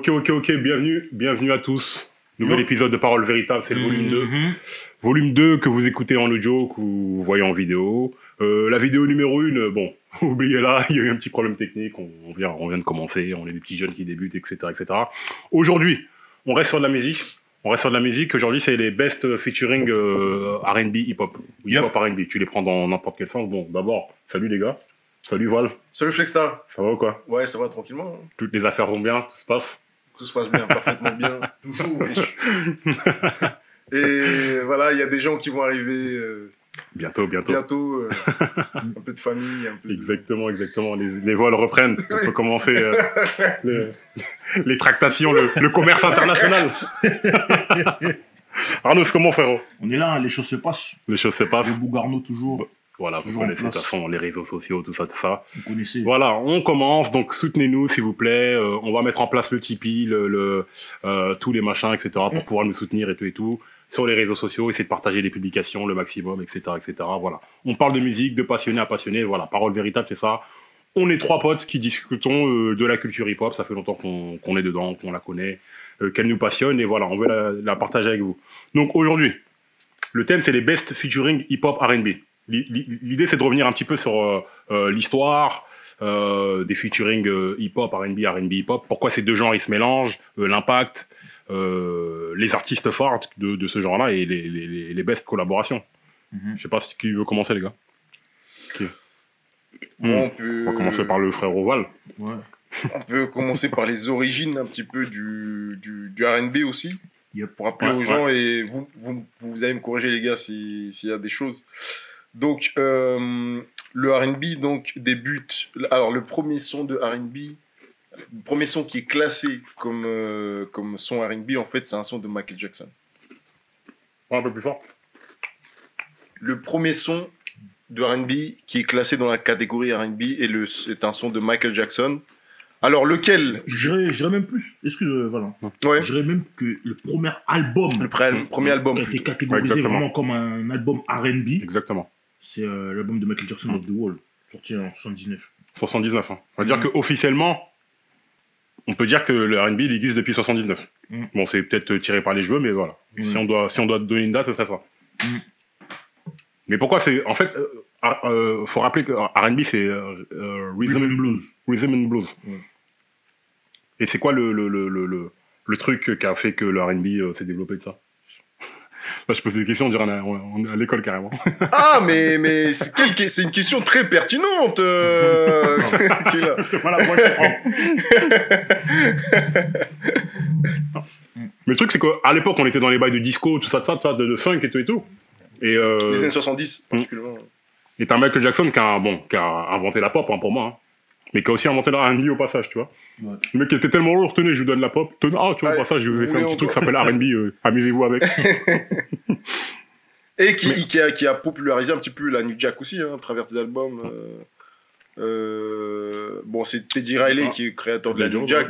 Ok, bienvenue à tous. Nouvel épisode de Parole Véritable, c'est le volume 2. Volume 2 que vous écoutez en audio, que vous voyez en vidéo. La vidéo numéro 1, bon, oubliez-la, il y a eu un petit problème technique, on vient de commencer, on est des petits jeunes qui débutent, etc. Aujourd'hui, on reste sur de la musique. Aujourd'hui, c'est les best featuring R&B hip-hop. Hip-hop R&B, tu les prends dans n'importe quel sens. Bon, d'abord, salut les gars. Salut Valve. Salut Flexstar. Ça va ou quoi? Ouais, ça va tranquillement. Toutes les affaires vont bien, tout se passe? Tout se passe bien, parfaitement bien. Toujours. Et voilà, il y a des gens qui vont arriver. Bientôt. Un peu de famille. Un peu Exactement. Les vols reprennent. On peut commencer les tractations, le commerce international. Arnaud, c'est comment, frérot? On est là, les choses se passent. Les choses se passent. Le Bougarno toujours. Voilà, vous connaissez de toute façon les réseaux sociaux, tout ça. Vous connaissez. Voilà, on commence, donc soutenez-nous s'il vous plaît. On va mettre en place le Tipeee, tous les machins, etc. pour pouvoir nous soutenir et tout. Sur les réseaux sociaux, essayer de partager les publications le maximum, etc. Voilà. On parle de musique, de passionné à passionné. Voilà, Parole Véritable, c'est ça. On est trois potes qui discutons de la culture hip-hop. Ça fait longtemps qu'on est dedans, qu'on la connaît, qu'elle nous passionne. Et voilà, on veut la partager avec vous. Donc aujourd'hui, le thème, c'est les best featuring hip-hop R&B. L'idée, c'est de revenir un petit peu sur l'histoire des featuring hip-hop, R&B hip-hop. Pourquoi ces deux genres, ils se mélangent, l'impact, les artistes phares de ce genre-là et les best collaborations. Je sais pas qui veut commencer, les gars. On va commencer par le frère Oval. Ouais. On peut commencer par les origines un petit peu du R&B aussi. Pour rappeler aux gens, et vous allez me corriger, les gars, s'il y a des choses. Donc, le R&B donc, débute... Alors, le premier son de R&B, le premier son qui est classé comme son R&B, en fait, c'est un son de Michael Jackson. Un peu plus fort. Le premier son de R&B qui est classé dans la catégorie R&B est un son de Michael Jackson. Alors, lequel? Je dirais même plus. Excuse, voilà. Ouais. Je dirais même que le premier album... Premier album. Qui a été catégorisé vraiment comme un album R&B. Exactement. C'est l'album de Michael Jackson, Off the Wall, sorti en 79. 79, hein. On va dire qu'officiellement, on peut dire que le R&B, il existe depuis 79. Bon, c'est peut-être tiré par les cheveux, mais voilà. Si on doit donner une date, ce serait ça. Mais pourquoi c'est... En fait, faut rappeler que R&B, c'est Rhythm and Blues. Rhythm and Blues. Et c'est quoi le truc qui a fait que le R&B s'est développé de ça? Là, je pose des questions, on dirait on est à l'école carrément. Ah, mais c'est une question très pertinente. Qui est là. Voilà, moi, je comprends. Mais le truc, c'est qu'à l'époque, on était dans les bails de disco, tout ça, de funk et tout. Et, les années 70, particulièrement. Et t'as Michael Jackson qui a inventé la pop, pour moi. Hein. Mais qui a aussi inventé le R&B au passage, tu vois. Ouais. Le mec qui était tellement lourd, tenez, je vous donne la pop. Tu vois, au passage, je vous ai fait un petit truc qui s'appelle R&B, amusez-vous avec. Et qui a popularisé un petit peu la New Jack aussi, hein, à travers des albums. Bon, c'est Teddy Riley qui est créateur de la New Jack,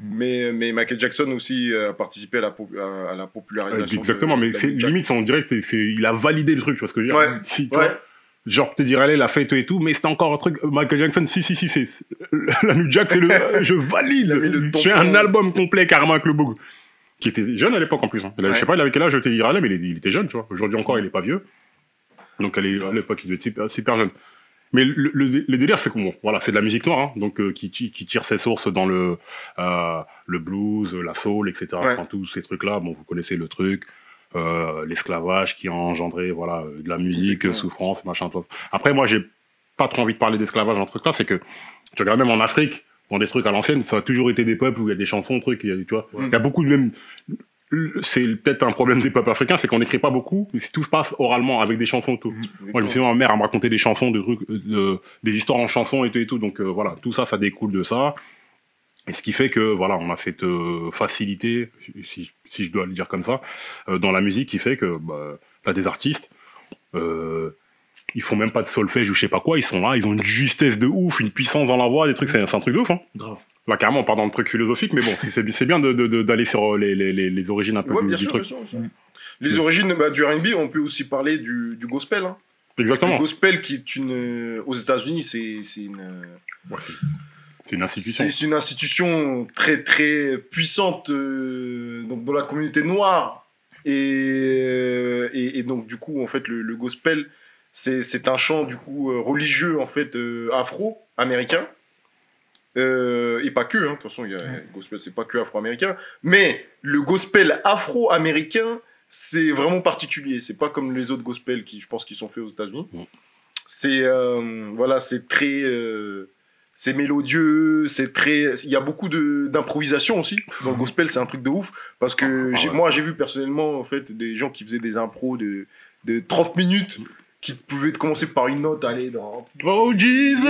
mais Michael Jackson aussi a participé à la popularisation. Exactement, mais c'est limite, on dirait il a validé le truc, tu vois ce que je veux dire. Ouais. Genre, Teddy Riley l'a fait et tout, mais c'était encore un truc. Michael Jackson, si, c'est la New Jack, c'est je valide. J'ai un album complet carrément avec le bug. Qui était jeune à l'époque en plus. Hein. Je sais pas, il avait quel âge Teddy Riley, mais il était jeune, tu vois. Aujourd'hui encore, il est pas vieux. Donc à l'époque, il devait être super jeune. Mais le délire, c'est que bon, voilà, c'est de la musique noire, hein, donc qui tire ses sources dans le blues, la soul, etc. Enfin, tous ces trucs-là. Bon, vous connaissez le truc. L'esclavage qui a engendré voilà de la musique, souffrance, machin. Après, moi, j'ai pas trop envie de parler d'esclavage dans ce truc-là. C'est que tu regardes même en Afrique, dans des trucs à l'ancienne, ça a toujours été des peuples où il y a des chansons, trucs, tu vois. Il y a beaucoup de même. C'est peut-être un problème des peuples africains, c'est qu'on n'écrit pas beaucoup, mais tout se passe oralement avec des chansons et tout. Moi, je me souviens, ma mère me racontait des chansons, des histoires en chansons et tout. Donc voilà, tout ça, ça découle de ça. Et ce qui fait que voilà, on a cette facilité, si je dois le dire comme ça, dans la musique, qui fait que t'as des artistes, ils font même pas de solfège ou je sais pas quoi, ils sont là, ils ont une justesse de ouf, une puissance dans la voix, des trucs, c'est un truc de ouf. Hein. Grave. Là, carrément, on part dans le truc philosophique, mais bon, c'est bien d'aller sur les origines un peu du truc. Bien sûr. Les origines du R&B, on peut aussi parler du gospel. Hein. Exactement. Le gospel qui est aux États-Unis, c'est une. C'est une institution. C'est une institution très très puissante donc dans la communauté noire. Et donc du coup en fait le gospel c'est un chant du coup religieux en fait afro-américain. Et pas que, hein. De toute façon, le gospel, c'est pas que afro-américain, mais le gospel afro-américain, c'est vraiment particulier. C'est pas comme les autres gospels qui, je pense, qui sont faits aux États-Unis. C'est voilà, c'est très, c'est mélodieux, c'est très, il y a beaucoup d'improvisation aussi dans le gospel. C'est un truc de ouf parce que moi, j'ai vu personnellement en fait des gens qui faisaient des impros de 30 minutes. Qui pouvait commencer par une note, aller dans... Oh Jesus!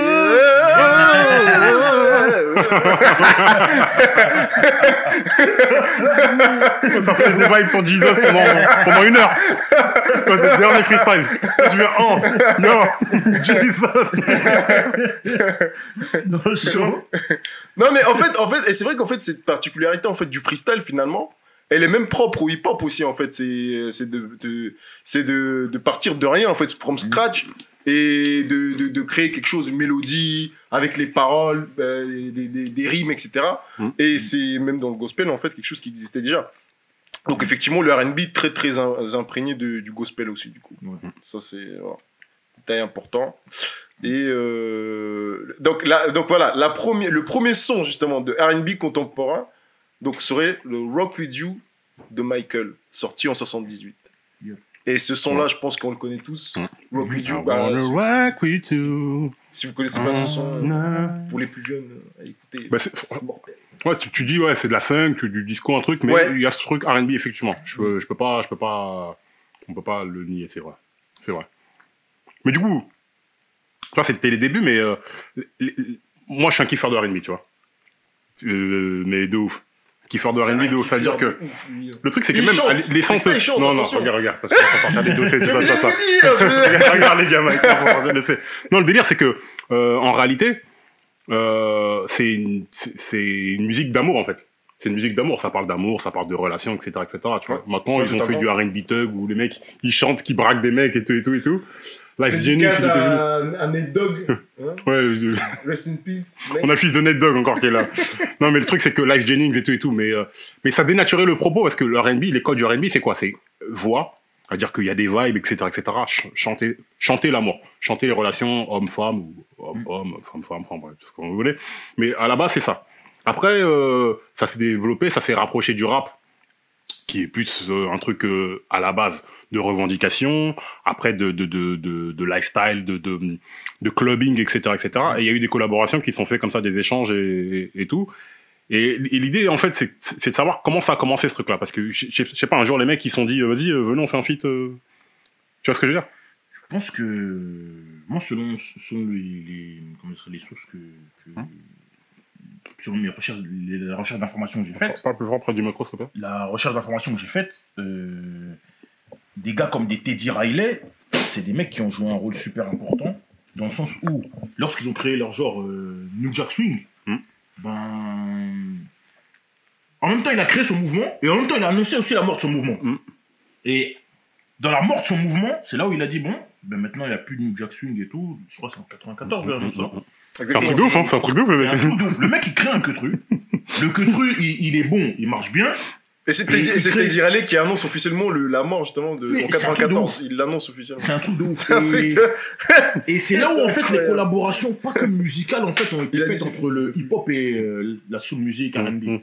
Ça fait des vibes sur Jesus pendant 1 heure. Dernier freestyle. Je vais Jesus! Non mais en fait, et c'est vrai qu'en fait cette particularité en fait du freestyle finalement, elle est même propre au hip-hop aussi, en fait. C'est de partir de rien, en fait, from scratch, et de créer quelque chose, une mélodie, avec les paroles, des rimes, etc. Et c'est même dans le gospel, en fait, quelque chose qui existait déjà. Donc, effectivement, le R&B, très, très imprégné du gospel aussi, du coup. Ça, c'est un détail important. Et donc voilà, le premier son, justement, de R&B contemporain, donc serait le Rock With You de Michael, sorti en 78. Et ce son-là, je pense qu'on le connaît tous. Rock With You. Rock with you. Si vous connaissez pas ce son, pour les plus jeunes, écoutez. C'est mortel. Ouais, tu dis c'est de la funk, du disco, un truc, mais il y a ce truc R&B effectivement. On peut pas le nier, c'est vrai. Mais du coup, toi c'était les débuts, mais moi je suis un kiffeur de R&B, tu vois. Mais de ouf. Kiffeur de R&B de ouf, c'est-à-dire que le truc c'est que même l'essence non regarde ça regarde les gamins non le délire c'est que en réalité c'est une musique d'amour en fait. C'est une musique d'amour, ça parle de relations, etc., tu vois. Maintenant, ils ont fait du R&B thug où les mecs, ils chantent, qui braquent des mecs et tout. Life Jennings, c'était un Nate Dogg. Hein ouais. Rest in peace. On a le fils de Nate Dogg encore qui est là. Non, mais le truc, c'est que Life Jennings et tout, mais ça dénaturait le propos parce que le R&B, les codes du R&B, c'est quoi? C'est voix, c'est-à-dire qu'il y a des vibes, etc., chanter l'amour, chanter les relations homme-femme ou homme-homme, femme-femme, bref, tout ce que vous voulez. Mais à la base, c'est ça. Après, ça s'est développé, ça s'est rapproché du rap, qui est plus un truc à la base de revendication, après de lifestyle, de clubbing, etc. Et il y a eu des collaborations qui sont faites comme ça, des échanges et tout. Et l'idée, en fait, c'est de savoir comment ça a commencé ce truc-là. Parce que, je sais pas, un jour, les mecs, ils se sont dit, vas-y, venons, on fait un feat. Tu vois ce que je veux dire? Je pense que, moi, selon les sources que sur mes recherches, la recherche d'informations que j'ai faite. Parle plus fort près du micro, s'il te plaît. La recherche d'informations que j'ai faite, des gars comme des Teddy Riley, c'est des mecs qui ont joué un rôle super important, dans le sens où, lorsqu'ils ont créé leur genre New Jack Swing, en même temps il a créé son mouvement, et en même temps il a annoncé aussi la mort de son mouvement. Et dans la mort de son mouvement, c'est là où il a dit, maintenant il n'y a plus de New Jack Swing et tout, je crois que c'est en 94, ça. C'est un truc de ouf, hein, c'est un truc de ouf. Le mec il crée un queutru, le queutru il est bon, il marche bien. Et c'est Teddy Riley qui annonce officiellement la mort justement en 94. Il l'annonce officiellement. C'est un truc de ouf. Et c'est là où en fait les collaborations, pas que musicales, en fait, ont été faites entre le hip-hop et la soul music R&B.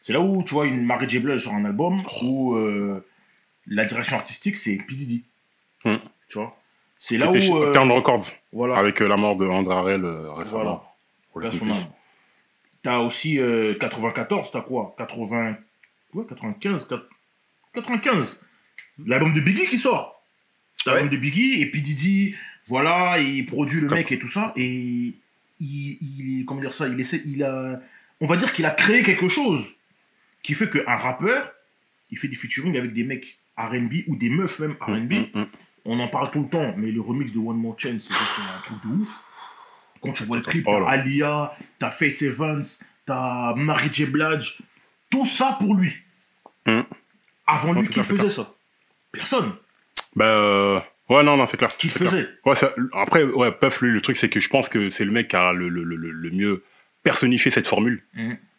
C'est là où tu vois une Mary J. Blige sur un album où la direction artistique c'est P. Diddy. Tu vois. C'est là où Turn Records. Voilà. Avec la mort de André Harrell récemment. Voilà. T'as aussi 94, t'as quoi 95. L'album de Biggie qui sort. L'album de Biggie, et puis Diddy, voilà, il produit le mec et tout ça, et comment dire ça, on va dire qu'il a créé quelque chose qui fait qu'un rappeur, il fait du featuring avec des mecs R&B ou des meufs même R&B. On en parle tout le temps, mais le remix de One More Chance, c'est un truc de ouf. Quand tu vois le clip, t'as Alia, t'as Faith Evans, t'as Mary J. Blige, tout ça pour lui. Avant lui, qui faisait ça? Personne. Ouais, non, c'est clair. Qui faisait? Ouais, après, Puff, lui, le truc, c'est que je pense que c'est le mec qui a le mieux personnifié cette formule.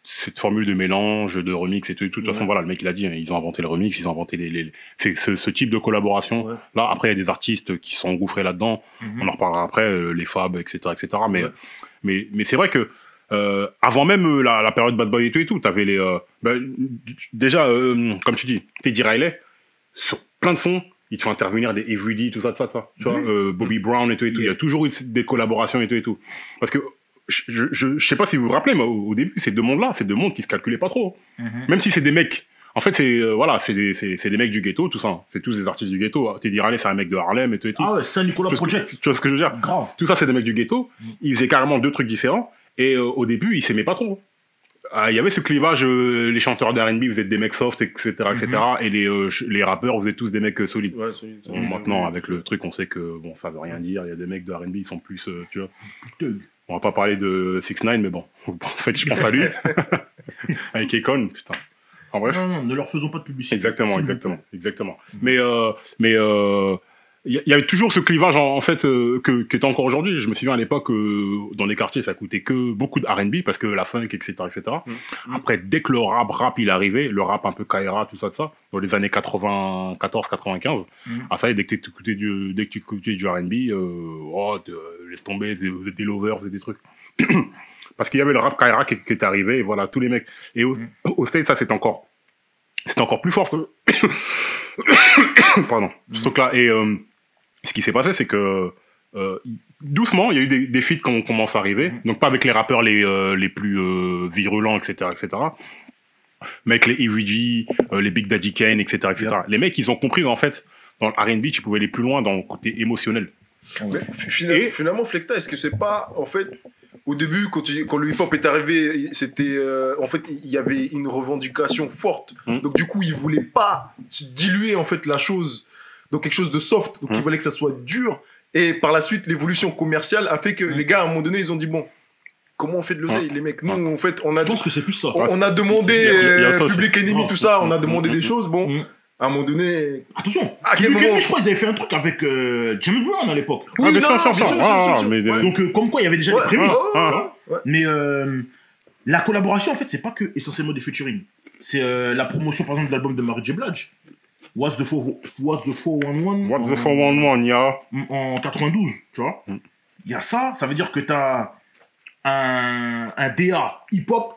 Cette formule de mélange, de remix et tout. De toute façon, voilà, le mec, il a dit, hein, ils ont inventé le remix, ils ont inventé c'est ce type de collaboration. Ouais. Là, après, il y a des artistes qui sont engouffrés là-dedans. On en reparlera après, les Fab, etc., etc. Mais c'est vrai que, avant même la période Bad Boy et tout, t'avais les, déjà, comme tu dis, Teddy Riley, sur plein de sons, ils te font intervenir des Everyday, tout ça. Tu vois, Bobby Brown et tout. Il y a toujours eu des collaborations et tout. Parce que, je sais pas si vous vous rappelez, mais au début, ces deux mondes-là, c'est deux mondes qui se calculaient pas trop. Même si c'est des mecs, en fait, c'est des mecs du ghetto, tout ça. C'est tous des artistes du ghetto. Teddy Riley, c'est un mec de Harlem et tout. Ah ouais, Saint-Nicolas Project. Tu vois ce que je veux dire? Grave. Tout ça, c'est des mecs du ghetto. Ils faisaient carrément deux trucs différents. Et au début, ils s'aimaient pas trop. Il y avait ce clivage, les chanteurs d'R&B, vous êtes des mecs soft, etc., et les rappeurs, vous êtes tous des mecs solides. Ouais, solides. Maintenant, avec le truc, on sait que, bon, ça veut rien dire. Il y a des mecs de R&B, ils sont plus, tu vois. On va pas parler de 6ix9ine, mais bon. En fait, je pense à lui. Avec Akon, putain. En bref. Non, ne leur faisons pas de publicité. Exactement. Mais il y avait toujours ce clivage, en fait, qui est encore aujourd'hui. Je me souviens à l'époque, dans les quartiers, ça coûtait que beaucoup de R&B, parce que la funk, etc., etc. Après, dès que le rap, il arrivait, le rap un peu Kaira, tout ça, dans les années 94, 95, ça y est, dès que tu écoutais du R&B, laisse tomber, des lovers et des trucs. Parce qu'il y avait le rap Kaira qui est arrivé, et voilà, tous les mecs. Et au States, ça, c'était encore plus fort, pardon, ce truc-là. Et, ce qui s'est passé, c'est que, doucement, il y a eu des feats qui commencent à arriver. Donc, pas avec les rappeurs les plus virulents, etc., mais avec les EVG, les Big Daddy Kane, etc., etc. Les mecs, ils ont compris, en fait, dans le R&B, tu pouvais aller plus loin dans le côté émotionnel. Mais finalement, Flexta, est-ce que c'est pas, en fait, au début, quand le hip-hop est arrivé, c'était, en fait, il y avait une revendication forte. Donc, du coup, ils voulaient pas diluer, en fait, la chose dans quelque chose de soft. Donc, ils voulaient que ça soit dur. Et par la suite, l'évolution commerciale a fait que les gars, à un moment donné, ils ont dit, bon, comment on fait de l'oseille, les mecs? Nous, en fait, je pense que c'est plus ça. On a demandé Public Enemy, tout ça, on a demandé des choses, bon. À un moment donné... Attention, à quel moment... je crois qu'ils avaient fait un truc avec James Brown à l'époque. Oui, bien sûr. Donc, comme quoi, il y avait déjà des prémices. Mais la collaboration, en fait, c'est pas que essentiellement des featuring. C'est la promotion, par exemple, de l'album de Mary J. Blige. What's the 411? What's the 411, yeah. En 92, tu vois. Il y a ça, ça veut dire que t'as un DA hip-hop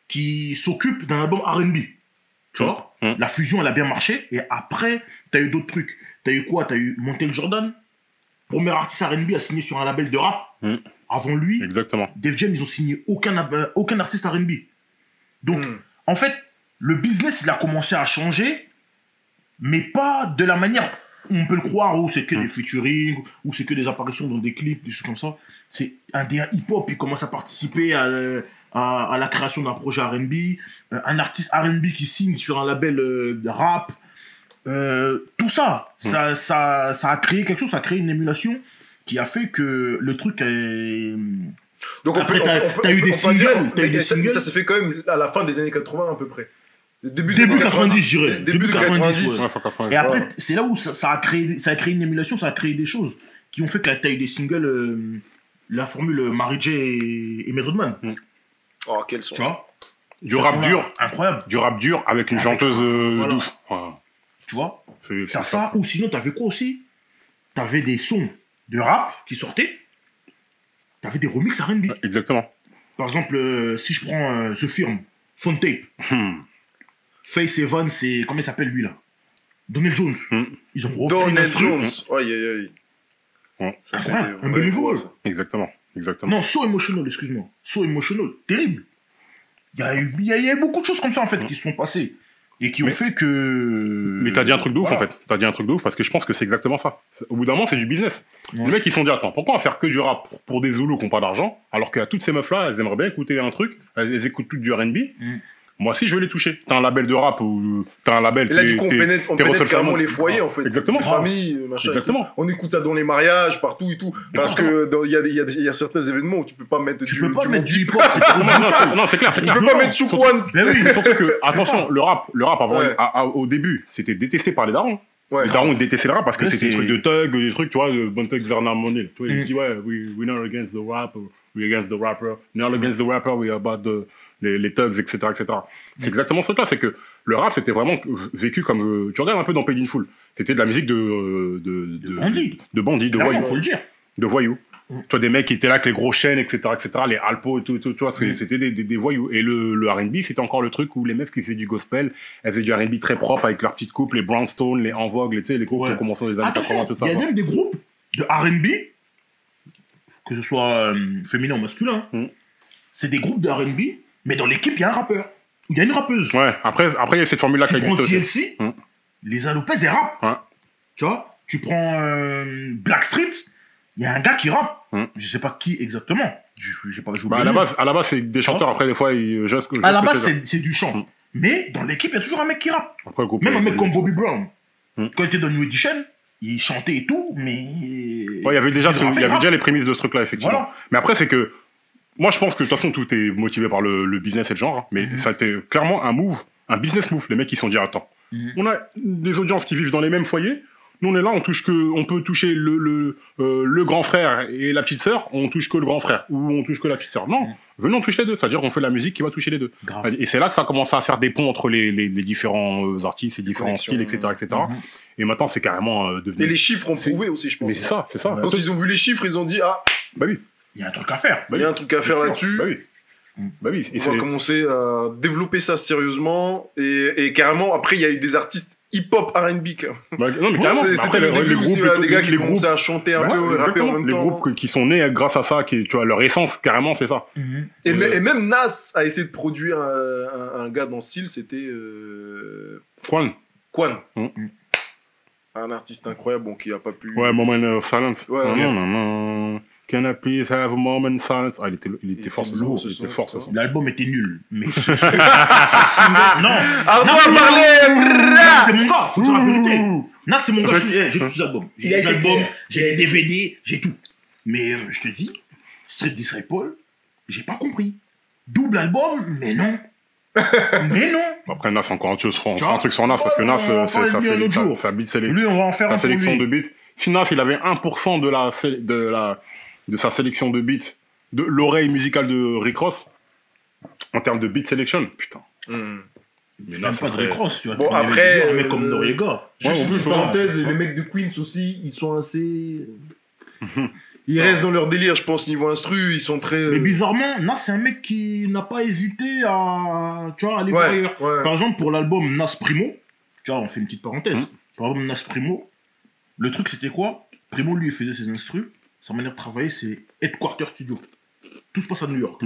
qui s'occupe d'un album R&B. Tu vois, la fusion, elle a bien marché. Et après, t'as eu d'autres trucs. T'as eu quoi? T'as eu Montel Jordan, premier artiste R&B à signer sur un label de rap. Avant lui, exactement. Def Jam, ils ont signé aucun artiste R&B. Donc, en fait, le business, il a commencé à changer, mais pas de la manière où on peut le croire, où c'est que des featuring, où c'est que des apparitions dans des clips, des choses comme ça. C'est un DA hip-hop, il commence à participer à la création d'un projet R&B, un artiste R&B qui signe sur un label de rap, tout ça, ça a créé quelque chose, ça a créé une émulation qui a fait que le truc est... Donc après, t'as eu des singles, ça s'est fait quand même à la fin des années 80 à peu près. Début 90, je dirais. Début de 90. Et après, c'est là où ça a créé une émulation, ça a créé des choses qui ont fait que t'as eu des singles, la formule Mary J et Method Man. Oh, quels sont. Tu vois, du rap dur. Incroyable. Du rap dur avec une chanteuse douce. Voilà. Tu vois, t'as ça, ou sinon t'avais quoi aussi? T'avais des sons de rap qui sortaient, t'avais des remixes R&B. Exactement. Par exemple, si je prends The Firm, Phone Tape, Faith Evans, c'est... Comment il s'appelle lui là? Donald Jones. Ils ont repris Donald Jones. Aïe. Ça, c'est un bénévole. Exactement. Non, So Emotional, excuse-moi. So Emotional, terrible. Il y a beaucoup de choses comme ça en fait qui se sont passées. Et qui ont fait que... Mais t'as dit un truc de ouf, en fait. T'as dit un truc de ouf, parce que je pense que c'est exactement ça. Au bout d'un moment, c'est du business. Les mecs, ils se sont dit, attends, pourquoi on va faire que du rap pour des Zoulous qui n'ont pas d'argent, alors qu'il y a toutes ces meufs-là, elles aimeraient bien écouter un truc, elles écoutent toutes du R&B. Moi aussi, je vais les toucher. T'as un label de rap ou t'as un label... Et là, du coup, on pénètre carrément les foyers, en fait. Exactement. Les familles, machin. Exactement. On écoute ça dans les mariages, partout et tout. Parce que il y a certains événements où tu peux pas mettre du hip-hop. Non, c'est clair. Tu peux pas mettre Chouk Ones. Mais surtout que, attention, le rap avant, au début, c'était détesté par les darons. Les darons détestaient le rap parce que c'était des trucs de thug, des trucs, tu vois, Bon Thug, Bernard Monel. Tu vois, ils disent, we not against the rap. we against the rapper, not against the rapper, we about les thugs, etc., etc. C'est exactement ce truc-là, c'est que le rap, c'était vraiment vécu comme, tu regardes un peu dans Paid in Full, c'était de la musique de bandits, de voyous. Faut le dire. De voyous. Toi, des mecs qui étaient là avec les gros chaînes, etc., les Alpo et tout, tu vois, c'était des voyous. Et le R&B, c'était encore le truc où les meufs qui faisaient du gospel, elles faisaient du R&B très propre avec leurs petites coupes, les Brownstone, les En Vogue, les groupes qui ont commencé dans les années 80, tout ça. Il y a même des groupes de R&B, que ce soit féminin ou masculin, c'est des groupes de R&B, mais dans l'équipe, il y a un rappeur. Il y a une rappeuse. Ouais, après, il y a cette formule-là qui existe aussi. Tu prends TLC, les Lopez, elles rappent. Ouais. Tu vois, tu prends Blackstreet, il y a un gars qui rappe. Je sais pas qui exactement. J'ai pas joué. À la base, c'est des chanteurs. Après, des fois, à la base, c'est du chant. Mais dans l'équipe, il y a toujours un mec qui rappe. Après, même un mec comme Bobby Brown. Quand il était dans New Edition, il chantait et tout, mais. Ouais, il y avait déjà les prémices de ce truc-là, effectivement. Voilà. Mais après, c'est que. Moi, je pense que de toute façon, tout est motivé par le business et le genre. Hein, mais ça a été clairement un business move. Les mecs, qui se sont dit, attends, on a des audiences qui vivent dans les mêmes foyers. Nous, on est là, on peut toucher le grand frère et la petite sœur, on touche que le grand frère, ou on touche que la petite sœur. Non, venons, on touche les deux. C'est-à-dire qu'on fait la musique qui va toucher les deux. Grave. Et c'est là que ça a commencé à faire des ponts entre les différents artistes, les différents styles, etc., etc. Et maintenant, c'est carrément devenu... Et les chiffres ont prouvé aussi, je pense. Mais c'est ça. Quand ils ont vu les chiffres, ils ont dit, ah, bah oui. Il y a un truc à faire. Il y a un truc à faire là-dessus. Bah oui. On va commencer à développer ça sérieusement. Et carrément, après, il y a eu des artistes hip-hop R&B. Non, mais carrément. C'était le début aussi, des gars qui commençaient à chanter un peu, rapper en même temps. Les groupes qui sont nés grâce à ça, tu vois, leur essence, carrément, c'est ça. Et même Nas a essayé de produire un gars dans ce style, c'était... Quan. Un artiste incroyable, bon, qui a pas pu... Ouais, Moment of Silence. Ouais. Non. Can I please have a moment of silence? Ah, il était fort, ce son. L'album était nul. Mais non. Arnaud a parlé. C'est mon gars, faut dire la vérité. Non, c'est mon gars, j'ai tous les albums. J'ai les albums, j'ai les DVD, j'ai tout. Mais je te dis, Street Disciple, j'ai pas compris. Double album, mais non. Après, Nas, encore un truc sur Nas, parce que Nas, sa beat sélection de beats. Si Nas, il avait 1% de sa sélection de beats, de l'oreille musicale de Rick Ross, en termes de beat selection, putain. Mais Nas, pas de Rick Ross, tu vois. Bon, après, un mec comme Noriega. Juste une parenthèse, les mecs de Queens aussi, ils sont assez... Ils restent dans leur délire, je pense, niveau instru, ils sont très... Mais bizarrement, Nas, c'est un mec qui n'a pas hésité à, tu vois, aller voir ailleurs. Par exemple, pour l'album Nas Primo, tu vois, on fait une petite parenthèse. Pour l'album Nas Primo, le truc, c'était quoi? Primo, lui, il faisait ses instrus. Sa manière de travailler, c'est Headquarter Studio. Tout se passe à New York.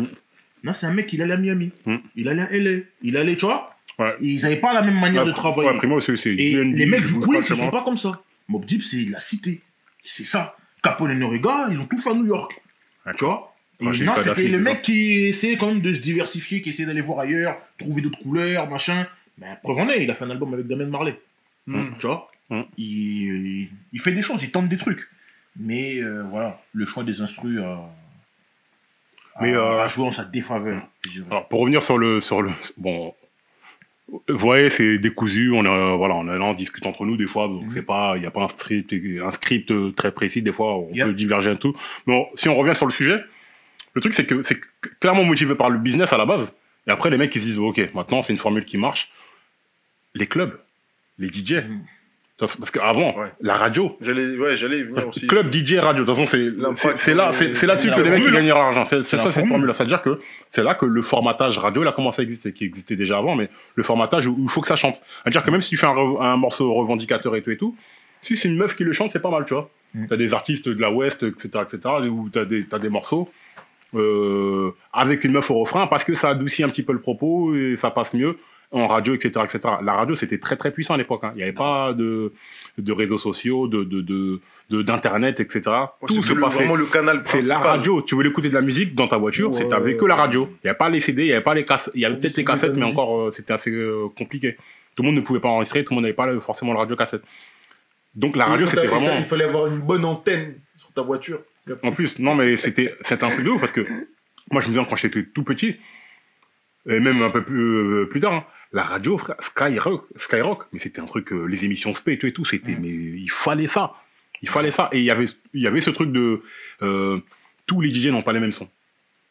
Là, c'est un mec, il allait à Miami. Il allait à LA. Il allait, tu vois. Ils n'avaient pas la même manière de travailler. Primo, c'est et les mecs du Queens, ils ne sont pas comme ça. Mobb Deep, c'est la cité. C'est ça. Capone et Noriega, ils ont tout fait à New York. Tu vois. Et non, c'était le mec qui essayait quand même de se diversifier, qui essayait d'aller voir ailleurs, trouver d'autres couleurs, machin. Ben, preuve en est, il a fait un album avec Damien Marley. Tu vois. Il fait des choses, il tente des trucs. Mais voilà, le choix des instrus a joué en sa défaveur. Alors, pour revenir sur le bon, vous voyez, c'est décousu, on est là, on discute entre nous des fois, donc c'est pas, il y a pas un script très précis, des fois on peut diverger un tout. Mais bon, si on revient sur le sujet, le truc c'est que c'est clairement motivé par le business à la base, et après les mecs ils se disent ok, maintenant c'est une formule qui marche. Les clubs, les DJ. Parce qu'avant, la radio. J'allais y venir aussi. Club, DJ, radio. De toute façon, c'est là-dessus que les mecs gagnent leur argent. C'est ça, cette formule-là. C'est-à-dire que c'est là que le formatage radio, il a commencé à exister, qui existait déjà avant, mais le formatage où il faut que ça chante. C'est-à-dire que même si tu fais un morceau revendicateur et tout, si c'est une meuf qui le chante, c'est pas mal, tu vois. T'as des artistes de la West, etc., où t'as des morceaux, avec une meuf au refrain, parce que ça adoucit un petit peu le propos et ça passe mieux. En radio, etc., etc. La radio, c'était très, très puissant à l'époque. Hein. Il n'y avait pas de réseaux sociaux, d'internet, etc. Tout se passait. Vraiment le canal principal. C'est la radio. Tu voulais écouter de la musique dans ta voiture, t'avais que la radio. Il n'y avait pas les CD, il n'y avait pas les cassettes. Il y avait peut-être les cassettes, mais encore, c'était assez compliqué. Tout le monde ne pouvait pas enregistrer, tout le monde n'avait pas forcément le radio-cassette. Donc la radio, c'était vraiment... Il fallait avoir une bonne antenne sur ta voiture. En plus, non, mais c'était un truc de ouf, parce que moi, je me souviens quand j'étais tout petit, et même un peu plus tard, hein, la radio, frère, Skyrock, mais c'était un truc, les émissions Spé et tout, c'était, mais il fallait ça. Et il y avait ce truc de, tous les DJ n'ont pas les mêmes sons.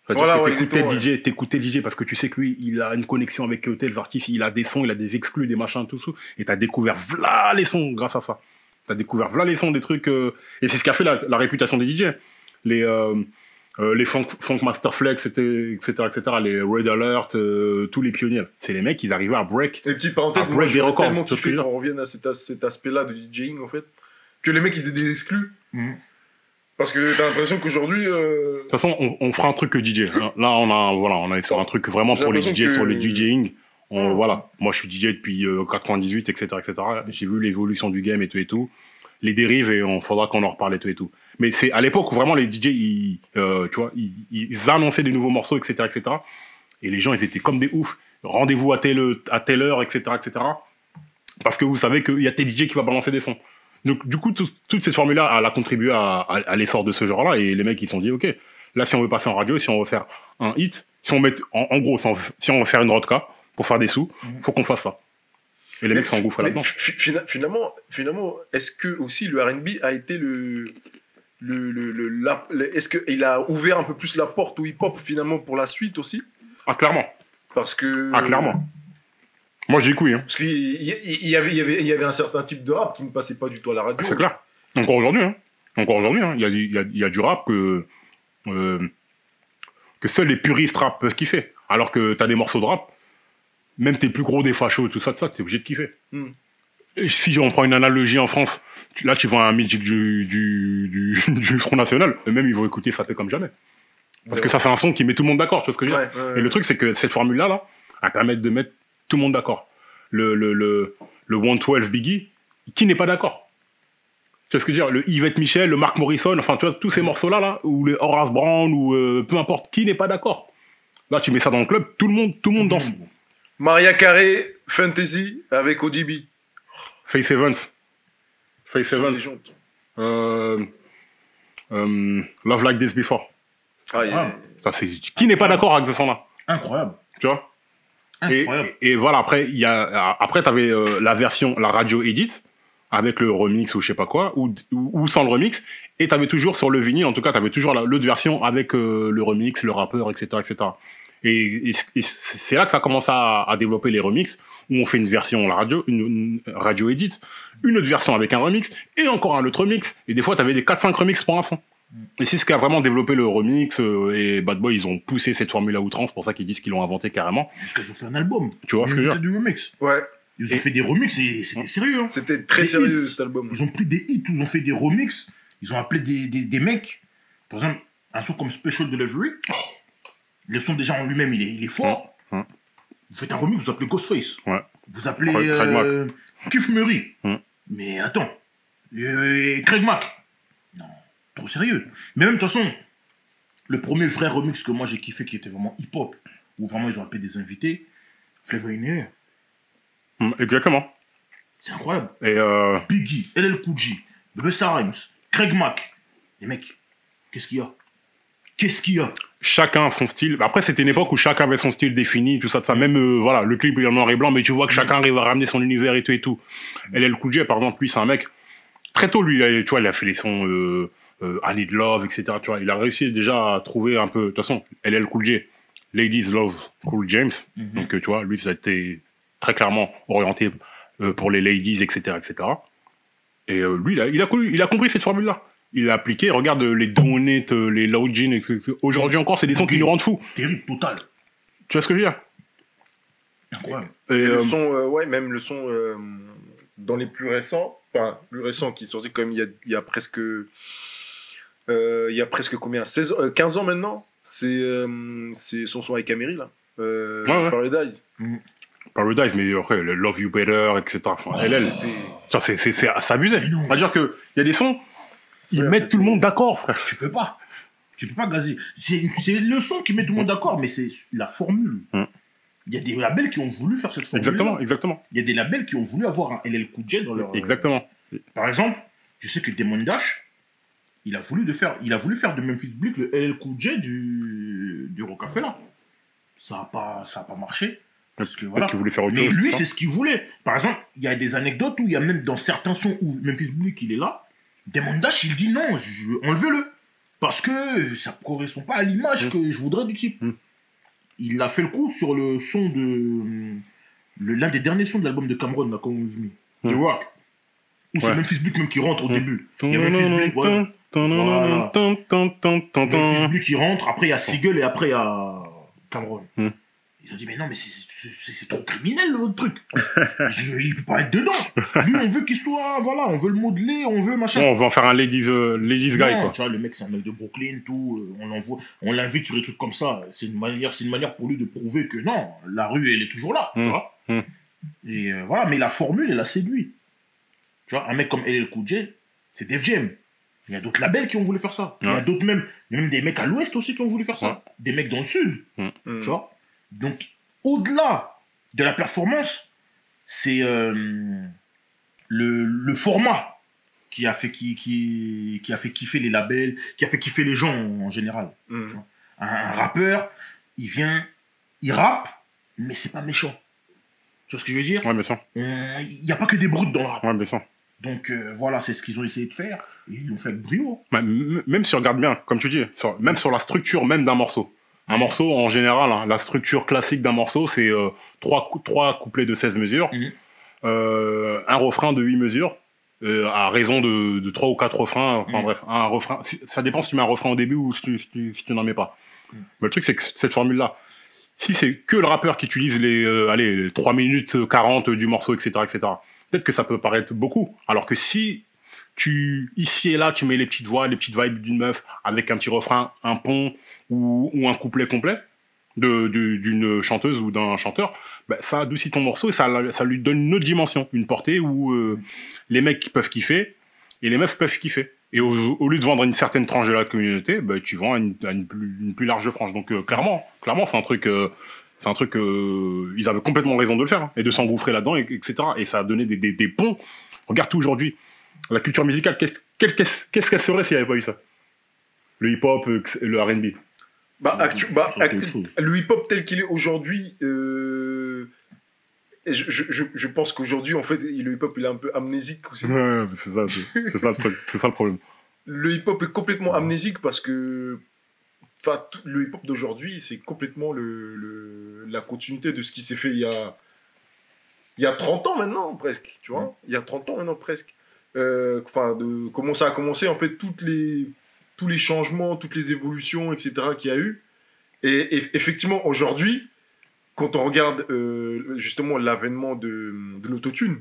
Voilà, ouais, t'écoutes tel DJ parce que tu sais que lui, il a une connexion avec tels artistes, il a des sons, il a des exclus, des machins, tout ça. Et t'as découvert v'là les sons grâce à ça. T'as découvert v'là les sons, des trucs. Et c'est ce qui a fait la réputation des DJ. Les Funk Master Flex, etc., les Red Alert, tous les pionniers. C'est les mecs, ils arrivaient à break. Et petite parenthèse, moi, je suis tellement kiffé qu'on revienne à cet aspect-là de DJing, en fait, que les mecs, ils aient des exclus. Parce que t'as l'impression qu'aujourd'hui... De toute façon, on fera un truc que DJ. Là, on est sur un truc vraiment pour les DJ, sur le DJing. Voilà. Moi, je suis DJ depuis 98, etc., etc. J'ai vu l'évolution du game et tout. Les dérives, et on faudra qu'on en reparle et tout. Mais c'est à l'époque où vraiment les DJ, ils annonçaient des nouveaux morceaux, etc., etc. Et les gens, ils étaient comme des oufs. Rendez-vous à telle heure, etc., etc. Parce que vous savez qu'il y a tel DJ qui va balancer des sons. Donc, du coup, toute cette formule-là, elle a contribué à l'essor de ce genre-là. Et les mecs, ils se sont dit, OK, là, si on veut passer en radio, si on veut faire un hit, si on met, en gros, si on veut faire une rodka pour faire des sous, faut qu'on fasse ça. Et les mecs s'engouffrent là-dedans. Finalement, est-ce que aussi le R&B a été est-ce qu'il a ouvert un peu plus la porte au hip-hop finalement pour la suite aussi? Ah, clairement. Parce que... Ah, clairement. Moi, j'ai couilles. Hein. Parce qu'il y avait un certain type de rap qui ne passait pas du tout à la radio. C'est clair. Encore aujourd'hui. Hein. Il y a du rap que seuls les puristes rap peuvent kiffer. Alors que t'as des morceaux de rap, même tes plus gros des fachos, tout ça, t'es obligé de kiffer. Et si on prend une analogie en France, là, tu vois un mythique du Front National, eux-mêmes, ils vont écouter Ça fait comme jamais. Parce que ça, c'est un son qui met tout le monde d'accord, tu vois ce que je veux dire. Et le truc, c'est que cette formule-là, elle permet de mettre tout le monde d'accord. Le 112 Biggie, qui n'est pas d'accord? Tu vois ce que je veux dire? Le Yvette Michel, le Mark Morrison, enfin, tu vois, tous ces morceaux-là, ou le Horace Brown, ou peu importe, qui n'est pas d'accord? Là, tu mets ça dans le club, tout le monde danse. Maria Carey, Fantasy, avec ODB. Faith Evans. Love Like This Before. Ça, c'est... Qui n'est pas d'accord avec ce son-là? Incroyable. Tu vois? Et voilà, après t'avais la version, la radio edit, avec le remix ou je sais pas quoi, ou sans le remix, et t'avais toujours sur le vinyle, en tout cas, t'avais toujours l'autre version avec le remix, le rappeur, etc., etc. Et c'est là que ça commence à développer les remixes, où on fait une version la radio, une radio edit, une autre version avec un remix, et encore un autre remix, et des fois t'avais des 4-5 remixes pour un son. Et c'est ce qui a vraiment développé le remix, et Bad Boy, ils ont poussé cette formule à outrance, pour ça qu'ils disent qu'ils l'ont inventé carrément. Jusqu'à ils ont fait un album. Tu vois ce que je veux dire? Du remix. Ouais. Ils ont fait des remixes et c'était sérieux. Hein. C'était très sérieux cet album. Ils ont pris des hits, ils ont fait des remixes, ils ont appelé des mecs. Par exemple, un son comme Special Delivery, le son déjà en lui-même, il est fort. Vous faites un remix, vous appelez Ghostface. Vous appelez Keith Murray. Mais attends, Craig Mack. Non, trop sérieux. Mais même de toute façon, le premier vrai remix que moi j'ai kiffé, qui était vraiment hip-hop, où vraiment ils ont appelé des invités, Flavor in the Air. Exactement. C'est incroyable. Et Biggie, LL Cool J, Busta Rhymes, Craig Mack. Les mecs, qu'est-ce qu'il y a? Chacun son style. Après, c'était une époque où chacun avait son style défini, tout ça, de ça. Même, voilà, le clip il est en noir et blanc, mais tu vois que chacun arrive à ramener son univers et tout. LL Cool J, par exemple, lui, c'est un mec, très tôt, lui, tu vois, il a fait les sons I Need Love, etc. Tu vois, il a réussi déjà à trouver un peu, de toute façon, LL Cool J, Ladies Love Cool James. Donc, tu vois, lui, ça a été très clairement orienté pour les ladies, etc., etc. Et lui, il a compris cette formule-là. Il l'a appliqué. Regarde les Donuts, les Loud Jean. Aujourd'hui encore, c'est des sons qui nous rendent fous. Terrible, total. Tu vois ce que je veux dire? Incroyable. Et le son, même le son dans les plus récents, enfin, plus récents qui sont sortis comme il y a presque combien, 15 ans maintenant, c'est son son avec Améry, là. Paradise. Paradise, mais après, le Love You Better, etc. Enfin, c'est abusé. C'est-à-dire qu'il y a des sons, ils mettent tout le monde d'accord, frère. Tu peux pas gazer. C'est le son qui met tout le monde d'accord, mais c'est la formule. Il y a des labels qui ont voulu faire cette formule. Exactement. Il y a des labels qui ont voulu avoir un LL Cool J dans leur... Exactement. Par exemple, je sais que Damon Dash, il a voulu faire de Memphis Bleek le LL Cool J du Rockefeller. Ça a pas marché. Parce que voilà. Qu'il voulait faire autre chose. Mais lui, c'est ce qu'il voulait. Par exemple, il y a des anecdotes où il y a même dans certains sons où Memphis Bleek il est là, Damon Dash il dit non, enlevez-le. Parce que ça ne correspond pas à l'image que je voudrais du type. Il a fait le coup sur le son de... l'un des derniers sons de l'album de Cameron, là, comme vous mis. The Rock. Où c'est Memphis Bleek même qui rentre au début. Il y a Memphis Bleek, voilà. Memphis Bleek qui rentre, après il y a Seagull et après il y a Cameron. Ils ont dit, mais non, mais c'est trop criminel, votre truc. Il peut pas être dedans. Lui, on veut qu'il soit, voilà, on veut le modeler, on veut machin. On veut en faire un ladies guy, quoi. Tu vois, le mec, c'est un mec de Brooklyn, tout. On l'invite sur des trucs comme ça. C'est une manière pour lui de prouver que non, la rue, elle est toujours là, tu vois. Et voilà, mais la formule, elle a séduit. Tu vois, un mec comme LL Cool J, c'est Def Jam. Il y a d'autres labels qui ont voulu faire ça. Il y a d'autres même des mecs à l'ouest aussi qui ont voulu faire ça. Des mecs dans le sud. Tu vois. Donc, au-delà de la performance, c'est le format qui a fait kiffer les labels, qui a fait kiffer les gens en général. Tu vois. Un rappeur, il vient, il rappe, mais c'est pas méchant. Tu vois ce que je veux dire? Ouais, bien sûr. Il n'y a pas que des brutes dans le rap. Ouais, bien sûr. Donc voilà, c'est ce qu'ils ont essayé de faire, et ils l'ont fait avec brio. Même si on regarde bien, comme tu dis, même sur la structure même d'un morceau. Un morceau, en général, hein, la structure classique d'un morceau, c'est 3 couplets de 16 mesures, un refrain de 8 mesures, à raison de 3 ou 4 refrains, enfin bref, un refrain. Ça dépend si tu mets un refrain au début ou si tu n'en mets pas. Mais le truc, c'est que cette formule-là, si c'est que le rappeur qui utilise les 3 minutes 40 du morceau, etc., peut-être que ça peut paraître beaucoup. Alors que si ici et là, tu mets les petites voix, les petites vibes d'une meuf avec un petit refrain, un pont ou un couplet complet d'une chanteuse ou d'un chanteur, bah, ça adoucit ton morceau et ça lui donne une autre dimension, une portée où les mecs peuvent kiffer et les meufs peuvent kiffer. Et au lieu de vendre une certaine tranche de la communauté, bah, tu vends à une plus large frange. Donc clairement, c'est un truc... ils avaient complètement raison de le faire, hein, et de s'engouffrer là-dedans, etc. Et ça a donné des ponts. Regarde tout aujourd'hui. La culture musicale, qu'est-ce qu'elle serait s'il n'y avait pas eu ça? Le hip-hop, le R&B. Le hip-hop tel qu'il est aujourd'hui, je pense qu'aujourd'hui, en fait, le hip-hop, il est un peu amnésique aussi. Ouais, c'est ça le truc, c'est ça le problème. Le hip-hop est complètement amnésique parce que le hip-hop d'aujourd'hui, c'est complètement la continuité de ce qui s'est fait il y a 30 ans maintenant, presque, tu vois. Il y a 30 ans maintenant, presque. De comment ça a commencé, en fait, tous les changements, toutes les évolutions, etc. qu'il y a eu. Et effectivement, aujourd'hui, quand on regarde justement l'avènement de l'autotune,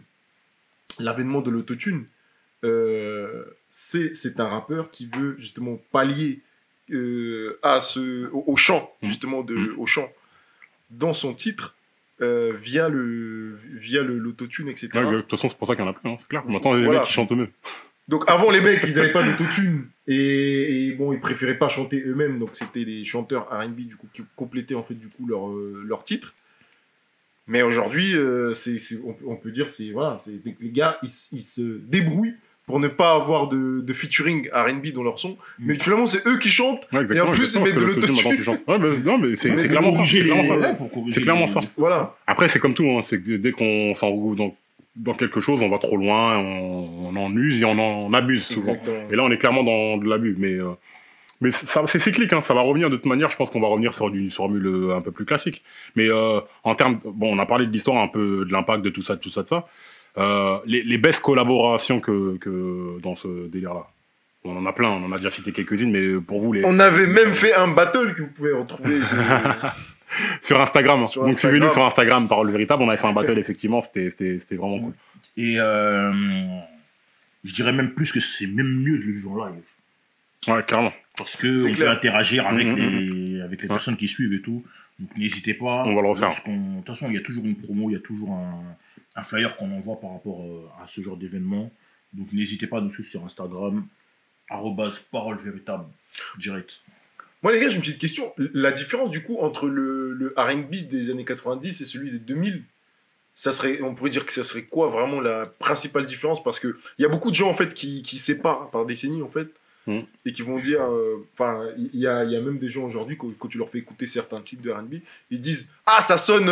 c'est un rappeur qui veut justement pallier au chant, justement, au chant dans son titre, via l'autotune, etc. Ouais, de toute façon, c'est pour ça qu'il y en a plus, hein, c'est clair. Maintenant, il y a des mecs qui chantent eux-mêmes. Donc avant, les mecs, ils n'avaient pas d'autotune et bon, ils préféraient pas chanter eux-mêmes, donc c'était des chanteurs R&B du coup qui complétaient en fait du coup leur titre. Mais aujourd'hui, on peut dire c'est les gars ils se débrouillent pour ne pas avoir de featuring R&B dans leur son, mais finalement c'est eux qui chantent, et en plus ils mettent de l'autotune. Ouais, non, mais c'est clairement ça. C'est clairement ça. Voilà. Après, c'est comme tout, hein, c'est que dès qu'on s'enroule dans quelque chose, on va trop loin, on en use et on en abuse souvent. Exactement. Et là, on est clairement dans de l'abus. Mais c'est cyclique, hein, ça va revenir de toute manière. Je pense qu'on va revenir sur une formule un peu plus classique. Mais en termes, bon, on a parlé de l'histoire un peu, de l'impact de tout ça. Les best collaborations que dans ce délire-là. On en a plein, on en a déjà cité quelques-unes, mais pour vous, on avait même fait un battle que vous pouvez retrouver sur Instagram. Donc, suivez-nous sur Instagram, Parole Véritable. On avait fait un battle, effectivement, c'était vraiment cool. Et je dirais même plus que c'est même mieux de le vivre en live. Ouais, clairement. Parce qu'on peut interagir avec les personnes qui suivent et tout. Donc, n'hésitez pas. On va le refaire. De toute façon, il y a toujours une promo, il y a toujours un flyer qu'on envoie par rapport à ce genre d'événement. Donc, n'hésitez pas à nous suivre sur Instagram, @Parole Véritable, direct. Moi, les gars, j'ai une petite question. La différence, du coup, entre le R&B des années 90 et celui des 2000, on pourrait dire que ça serait quoi, vraiment, la principale différence? Parce qu'il y a beaucoup de gens, en fait, qui séparent par décennies, en fait, et qui vont dire... il y a même des gens, aujourd'hui, quand tu leur fais écouter certains titres de R&B, ils disent « Ah, ça sonne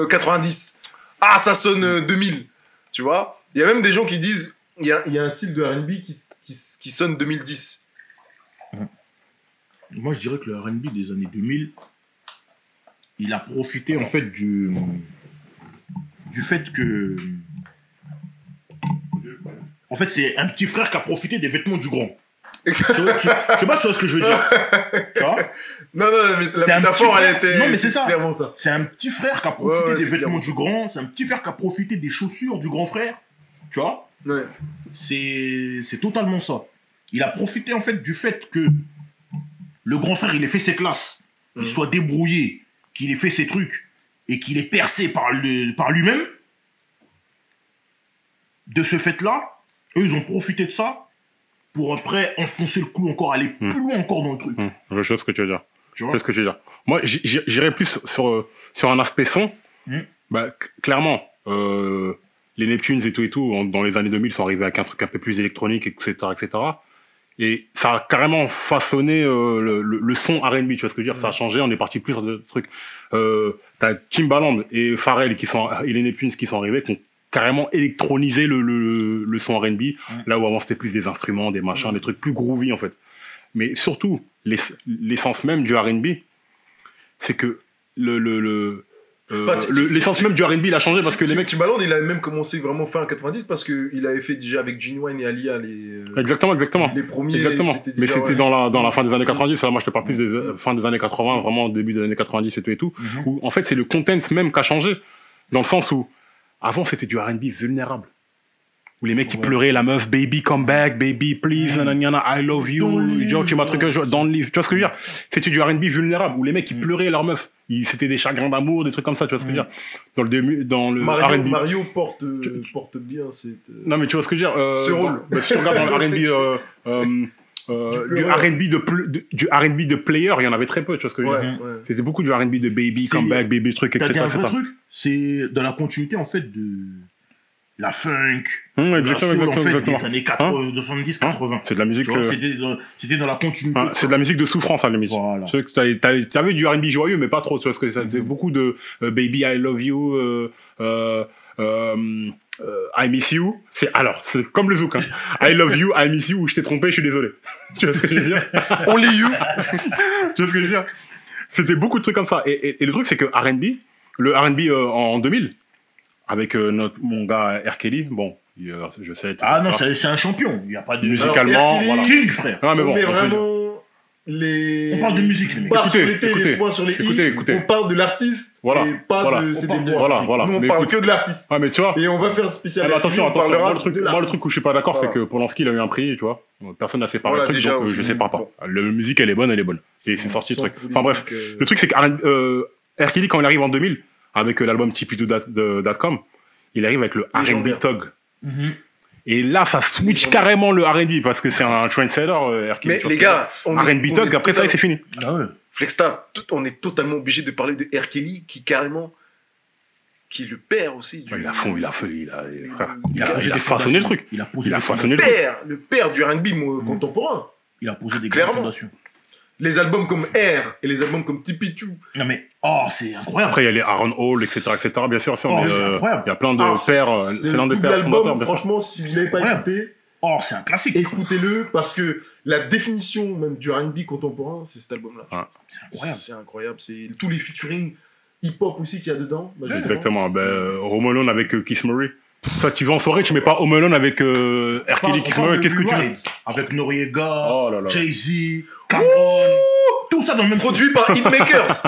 90 !»« Ah, ça sonne 2000 !» Tu vois? Il y a même des gens qui disent « Il y a un style de R&B qui sonne 2010 !» Moi, je dirais que le R&B des années 2000, il a profité en fait du fait que... En fait, c'est un petit frère qui a profité des vêtements du grand. Je sais pas si tu vois ce que je veux dire. Tu vois? Non, la métaphore, elle était... Non, mais c'est ça. Clairement ça. C'est un petit frère qui a profité des vêtements du grand. C'est un petit frère qui a profité des chaussures du grand frère. Tu vois? Ouais. C'est totalement ça. Il a profité en fait du fait que le grand frère, il ait fait ses classes, il soit débrouillé, qu'il ait fait ses trucs et qu'il ait percé par lui-même. De ce fait-là, eux, ils ont profité de ça pour après enfoncer le clou encore, aller plus loin encore dans le truc. Je sais ce que tu veux dire. Tu vois? Je sais ce que tu veux dire. Moi, j'irais plus sur un aspect son. Bah, clairement, les Neptunes et tout, dans les années 2000, sont arrivés avec un truc un peu plus électronique, etc., etc. Et ça a carrément façonné le son R&B, tu vois ce que je veux dire. Ça a changé, on est parti plus sur des trucs. T'as Timbaland et Pharrell et les Neptunes qui sont arrivés, qui ont carrément électronisé le son R&B, là où avant c'était plus des instruments, des machins, des trucs plus groovy en fait. Mais surtout, l'essence même du R&B, c'est que l'essence même du R&B il a changé parce que les mecs... Timbaland, il a même commencé vraiment fin 90 parce qu'il avait fait déjà avec Ginuwine et Alia Exactement. Les premiers. Exactement. Mais c'était dans la fin des années 90, là, moi je te parle plus des fin des années 80, vraiment début des années 90 et tout, où en fait c'est le content même qui a changé, dans le sens où avant c'était du R&B vulnérable. Où les mecs qui pleuraient, la meuf, baby come back, baby please, nanana, I love you, genre tu m'as truc dans le livre, tu vois ce que je veux dire? C'était du R&B vulnérable, où les mecs qui pleuraient leur meuf, c'était des chagrins d'amour, des trucs comme ça, tu vois ce que je veux dire? Dans le R&B. Mario porte bien cette... Non mais tu vois ce que je veux dire? Ce rôle. Si tu regardes dans le R&B, du R&B de player, il y en avait très peu, tu vois ce que je veux dire? C'était beaucoup du R&B de baby, come back, baby truc, etc. T'as dit un vrai truc, c'est dans la continuité en fait de la funk, la soul en fait des années 70-80. C'est de la musique... C'était dans la continuité. C'est de la musique de souffrance à la limite. Voilà. T'avais du R&B joyeux, mais pas trop, tu vois ce que ça faisait beaucoup de baby I love you, I miss you. C'est comme le zouk, hein. I love you, I miss you, ou je t'ai trompé, je suis désolé. Tu vois ce que je veux dire? Only you. Tu vois ce que je veux dire? C'était beaucoup de trucs comme ça. Et le truc, c'est que le R&B en 2000, avec mon gars R. Kelly, bon, je sais... Non, c'est un champion. Il n'y a pas de... Musicalement, voilà. King, frère. Non, mais bon, vraiment... On parle de musique, les mecs. Écoutez, les points sur les i, on parle de l'artiste, et pas de ses déboires. Nous, on parle que de l'artiste. Ouais, mais tu vois... Et on va faire un spécial... Attention, moi, le truc où je suis pas d'accord, c'est que Polanski, il a eu un prix, tu vois. Personne n'a séparé le truc, donc je sépare pas. La musique, elle est bonne. Et c'est sorti, le truc. Enfin bref, le truc, c'est que R. Kelly, quand il arrive en 2000, avec l'album TP2.com, il arrive avec le R&B Thug. Et là, ça switch carrément le R&B, parce que c'est un trendsetter, R. Kelly. Mais les gars, R&B Thug, après ça, c'est fini. Flexta, on est totalement obligé de parler de R. Kelly, qui est le père aussi. Il a façonné le truc. Il a façonné le père du R&B contemporain. Il a posé des grandes fondations. Les albums comme Air et les albums comme Tipeee-Choo. Non mais, c'est incroyable. Après, il y a les Aaron Hall, etc., bien sûr. C'est incroyable. Il y a plein de pères. C'est l'un des pères fondateurs. Franchement, si vous ne l'avez pas écouté, c'est un classique. Écoutez-le, parce que la définition même du R&B contemporain, c'est cet album-là. C'est incroyable. C'est incroyable. C'est tous les featuring hip-hop aussi qu'il y a dedans. Exactement. Home Alone avec Keith Murray. Ça, tu vas en soirée, tu mets pas Home Alone avec R. Kelly, Keith Murray, qu'est-ce que tu veux? Avec Noriega, Jay-Z, Cameron, tout ça dans le même son. Produit par Hitmakers.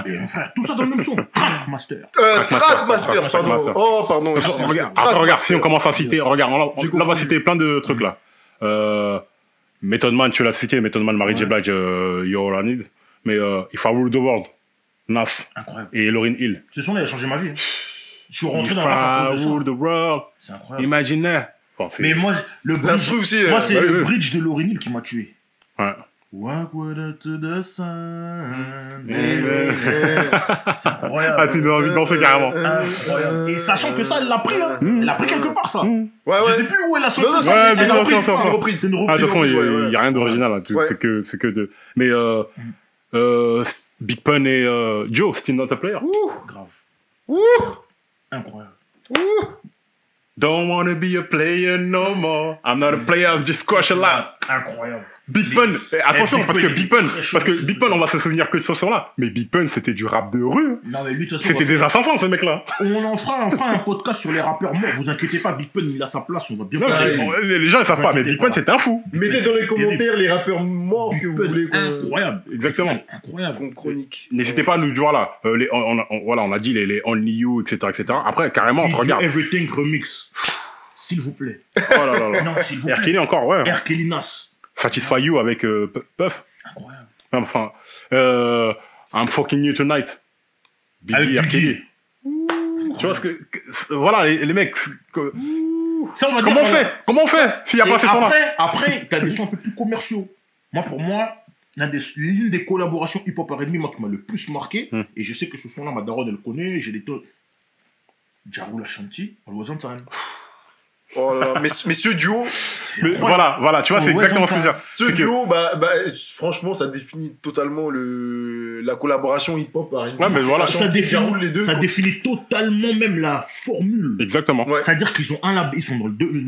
Tout ça dans le même son. Trackmaster. Trackmaster, pardon. Oh, pardon. Regarde, si on commence à citer, regarde, on va citer plein de trucs là. Method Man, tu l'as cité, Method Man, Mary J. Blige, You're All I Need. Mais If I Rule the World, Nas et Lauryn Hill. Ce son-là, il a changé ma vie. Je suis rentré dans la rap à cause de ça. If I Rule the World, c'est incroyable. Imagine. Mais moi, le bridge de Lauryn Hill qui m'a tué. Ouais. Walk with her to the sun. C'est incroyable. Tu as envie de danser carrément. Incroyable. Et sachant que ça, elle l'a pris. Elle l'a pris quelque part, ça. Je sais plus où elle a sorti. Non, c'est une reprise. De toute façon, il n'y a rien d'original. C'est que de. Mais Big Pun et Joe, Still Not a Player. Grave. Incroyable. Don't wanna be a player no more. I'm not a player, I just squash a lot. Incroyable. Big Pun, attention, parce que Big Pun, on va se souvenir que de ce son-là. Mais Big Pun, c'était du rap de rue. Non, mais lui, de toute façon, c'était des assassins, ce mec-là. On fera un podcast sur les rappeurs morts. Vous inquiétez pas, Big Pun, il a sa place, on va bien les gens, ils savent pas, mais Big Pun, c'était un fou. Mettez dans les commentaires les rappeurs morts que vous voulez. Incroyable. Exactement. Incroyable. Comme chronique. N'hésitez pas à nous voir là. On a dit les Only You, etc., etc. Après, carrément, on regarde. Everything Remix. S'il vous plaît. Oh là là là. Non, s'il vous plaît. R. Kelly encore, ouais. R. Kelly Nas. Satisfy You avec Puff. Incroyable. Enfin, I'm Fucking You Tonight. Biggie, R. Kelly. Tu vois ce que... Voilà, les mecs... Ça, on va comment on fait s'il n'y a pas ces sons-là? Après, t'as des sons un peu plus commerciaux. Pour moi, l'une des collaborations hip-hop R&B, moi, qui m'a le plus marqué, et je sais que ce son-là, ma daronne, elle le connaît, j'ai des tons... Ja Rule Ashanti, Always On Time. Oh là là, mais ce duo... Voilà, tu vois, c'est exactement ce que je veux dire. Ce duo, franchement, ça définit totalement la collaboration hip-hop. Ouais, mais voilà. Ça définit totalement même la formule. Exactement. Ouais. C'est-à-dire qu'ils ont un label,